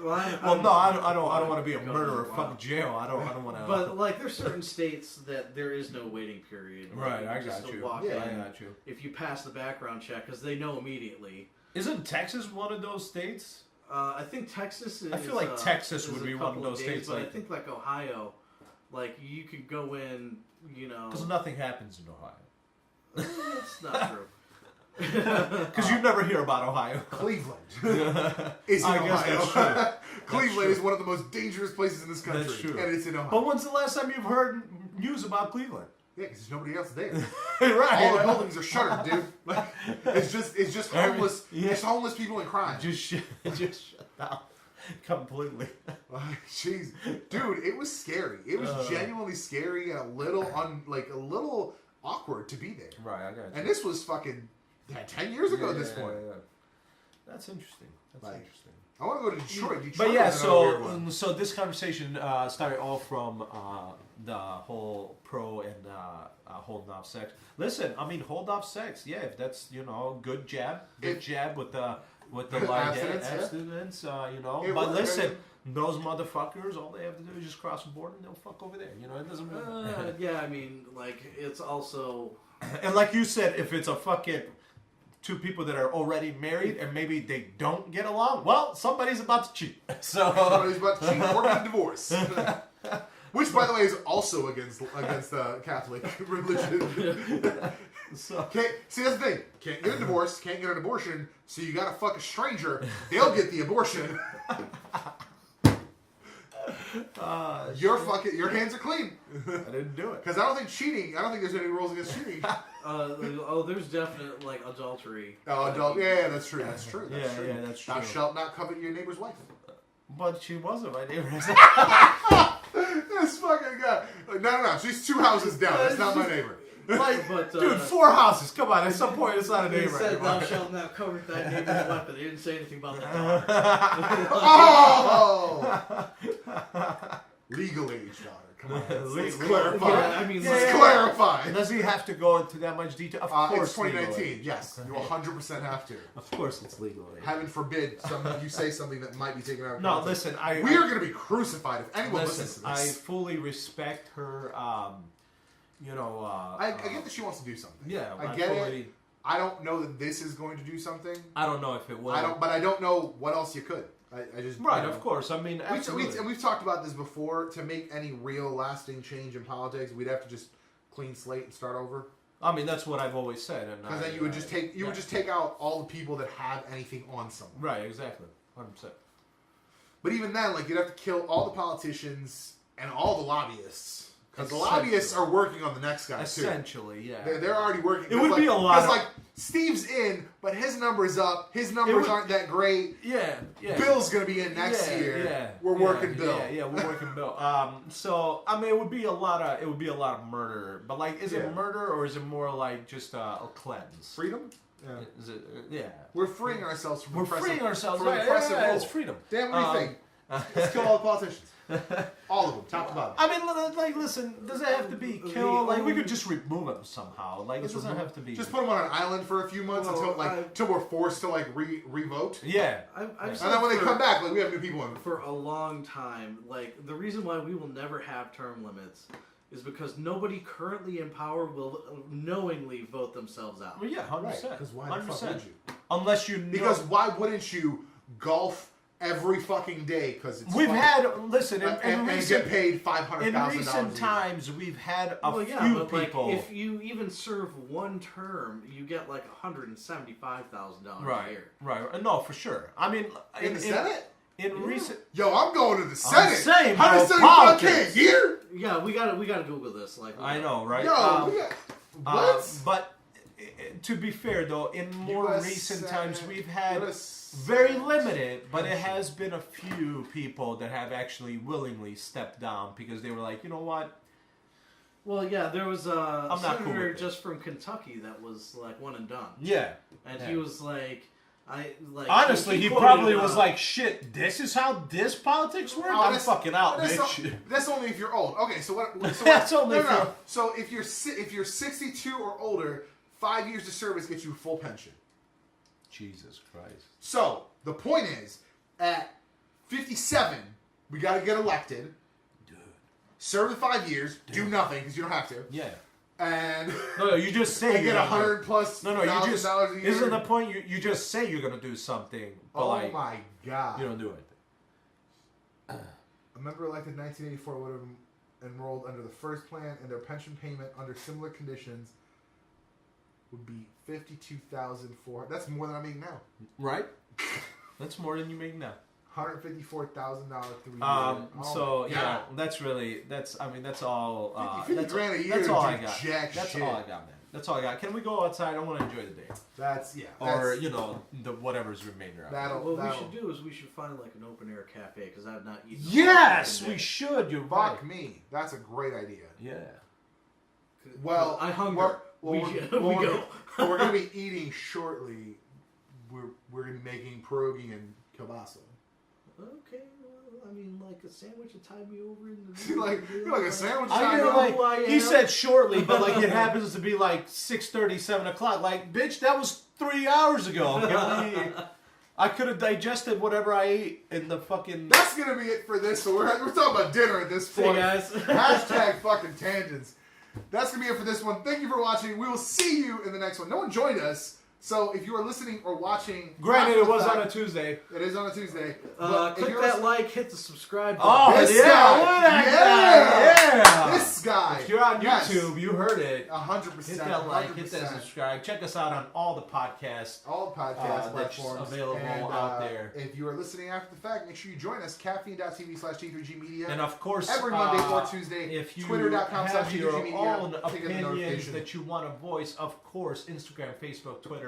Well, no, I don't want to be a murderer. Fuck jail. I don't want to. But like, there's certain states that there is no waiting period. Right, I got you. I got you. If you pass the background check, because they know immediately. Isn't Texas one of those states? I think Texas is... I feel like Texas would be one of those states. But I think like Ohio, like you could go in, you know... Because nothing happens in Ohio. That's not true. Because you never hear about Ohio. Cleveland is in Ohio. That's true. Cleveland is one of the most dangerous places in this country. That's true. And it's in Ohio. But when's the last time you've heard news about Cleveland? Yeah, because there's nobody else there. Right. All the buildings are shuttered, dude. Like, it's just homeless. It's homeless people and crime. Just shut down completely. Jeez, dude, it was scary. It was genuinely scary and a little awkward to be there. Right, I got you. And this was fucking 10 years ago at this point. Yeah. That's interesting. Interesting. I want to go to Detroit. But yeah, so this conversation started all from the whole pro and holding off sex. Listen, I mean, hold off sex. Yeah, if that's good jab with the like abstinence. But listen, those motherfuckers, all they have to do is just cross the border and they'll fuck over there. It doesn't matter. Yeah, I mean, like it's also and like you said, if it's a fucking 2 people that are already married and maybe they don't get along, well, somebody's about to cheat. So somebody's about to cheat or get a divorce. Which, by the way, is also against Catholic religion. See, that's the thing. Can't get a divorce, can't get an abortion, so you gotta fuck a stranger. They'll get the abortion. Your hands are clean. I didn't do it. Because I don't think there's any rules against cheating. There's definite like adultery. Yeah, that's true. That's true. Yeah, that's true. Thou shalt not covet your neighbor's wife. But she wasn't my neighbor. This fucking guy. Like, no. She's 2 houses down. That's not my neighbor. But, dude, 4 houses. Come on. At some point, it's not a neighbor. He said, "Thou shalt not covet thy neighbor's wife," but they didn't say anything about that. Oh! Legal age daughter. Come on. Let's clarify. Yeah, I mean, let's clarify. Does he have to go into that much detail? Of course, it's 2019. Yes, you 100% have to. Of course, it's legal. Heaven forbid you say something that might be taken out of context. No, listen, we are going to be crucified if anyone listens to this. I fully respect her. I get that she wants to do something. Yeah, I get it. I don't know that this is going to do something. I don't know if it will. But I don't know what else you could. I just of course. I mean, absolutely. We've talked about this before. To make any real lasting change in politics, we'd have to just clean slate and start over. I mean, that's what I've always said. Because then you would just take out all the people that have anything on someone. Right. Exactly. 100%. But even then, like you'd have to kill all the politicians and all the lobbyists. Because the lobbyists are working on the next guy, Essentially, too. Yeah. They're already working. It would be a lot. Because, like, Steve's in, but his number's up. His numbers aren't that great. Yeah. Bill's going to be in next year. Yeah. We're working Bill. Yeah, we're working Bill. So, I mean, it would be a lot of murder. But, like, is it murder or is it more like just a cleanse? Freedom? Yeah. Is it, yeah. We're freeing ourselves from freeing ourselves. Yeah, it's freedom. Dan, what do you think? Let's kill all the politicians. All of them, top to bottom. I mean, like, listen, does it have to be killed? Like, we could just remove them somehow. Like, it doesn't have to be. Just put them on an island for a few months until we're forced to, like, re-vote. Yeah. And then when they come back, like, we have new people in. For a long time, like, the reason why we will never have term limits is because nobody currently in power will knowingly vote themselves out. Well, yeah, 100%. Because why the fuck would you? Unless you know. Because why wouldn't you golf every fucking day? Because it's we've fun. had listen and get paid $500,000. In recent times, we've had a few people. Like, if you even serve one term, you get like $175,000 a year. Right. No, for sure. I mean, in the Senate. Recent. Yo, I'm going to the Senate. Same, $175K a year. Yeah, we gotta Google this. Like, I know, right? Yo, what? But to be fair, though, in more recent times, we've had very limited, but it has been a few people that have actually willingly stepped down because they were like, you know what? Well, yeah, there was a senator just from Kentucky that was like one and done. Yeah, and he was like. Honestly, he probably was like, "Shit, this is how this politics work. I'm fucking out, bitch." That's only if you're old. Okay, so what? So that's only no. So if you're 62 or older, 5 years of service gets you full pension. Jesus Christ. So the point is, at 57, we got to get elected. Dude. Serve the 5 years. Dude. Do nothing because you don't have to. Yeah. And no, you just say you get $100+ No, you just $1,000 a year. Isn't the point? You just say you're gonna do something. But oh my god! You don't do it. A member elected in 1984 would have enrolled under the first plan, and their pension payment under similar conditions would be $52,400. That's more than I make now. Right? That's more than you make now. $154,000 So yeah, that's all. 50 grand a year. That's all I got. That's all I got, man. That's all I got. Can we go outside? I want to enjoy the day. Or the whatever's remainder. What we should do is we should find like an open air cafe because I've not eaten. Yes, we should. You're right. Fuck me. That's a great idea. Yeah. Well, I hunger. We're gonna be eating shortly. We're gonna be making pierogi and kielbasa. Okay, well, I mean, like a sandwich to tide me over in the you're like a sandwich. He said shortly, but like it happens to be like 6:30, 7 o'clock. Like, bitch, that was 3 hours ago. I could have digested whatever I ate in the fucking. That's gonna be it for this. So we're talking about dinner at this point. Hey guys. Hashtag fucking tangents. That's gonna be it for this one. Thank you for watching. We will see you in the next one. No one joined us. So if you are listening or watching, granted it was on a Tuesday. It is on a Tuesday. Click that like, hit the subscribe button. Oh yeah! This guy. If you're on YouTube, you heard it. 100%. Hit that like, hit that subscribe. Check us out on all the podcasts. All podcast platforms available out there. If you are listening after the fact, make sure you join us. Caffeine.tv/T3G Media. And of course, every Monday or Tuesday. If you Twitter.com/T3G have your Media. own opinions that you want to voice, of course, Instagram, Facebook, Twitter.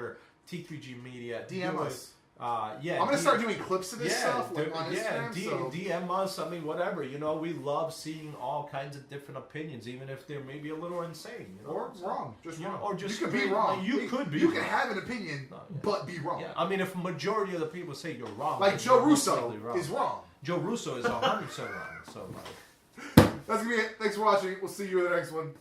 T3G Media. DM us. I'm going to start doing clips of this stuff on Instagram. DM us. I mean, whatever. We love seeing all kinds of different opinions, even if they're maybe a little insane. Or wrong. Just wrong. Or just you could be wrong. You could be You wrong. can have an opinion, but be wrong. Yeah. I mean, if a majority of the people say you're wrong. Like Joe Russo is wrong. Joe Russo is 100% wrong. So, that's going to be it. Thanks for watching. We'll see you in the next one.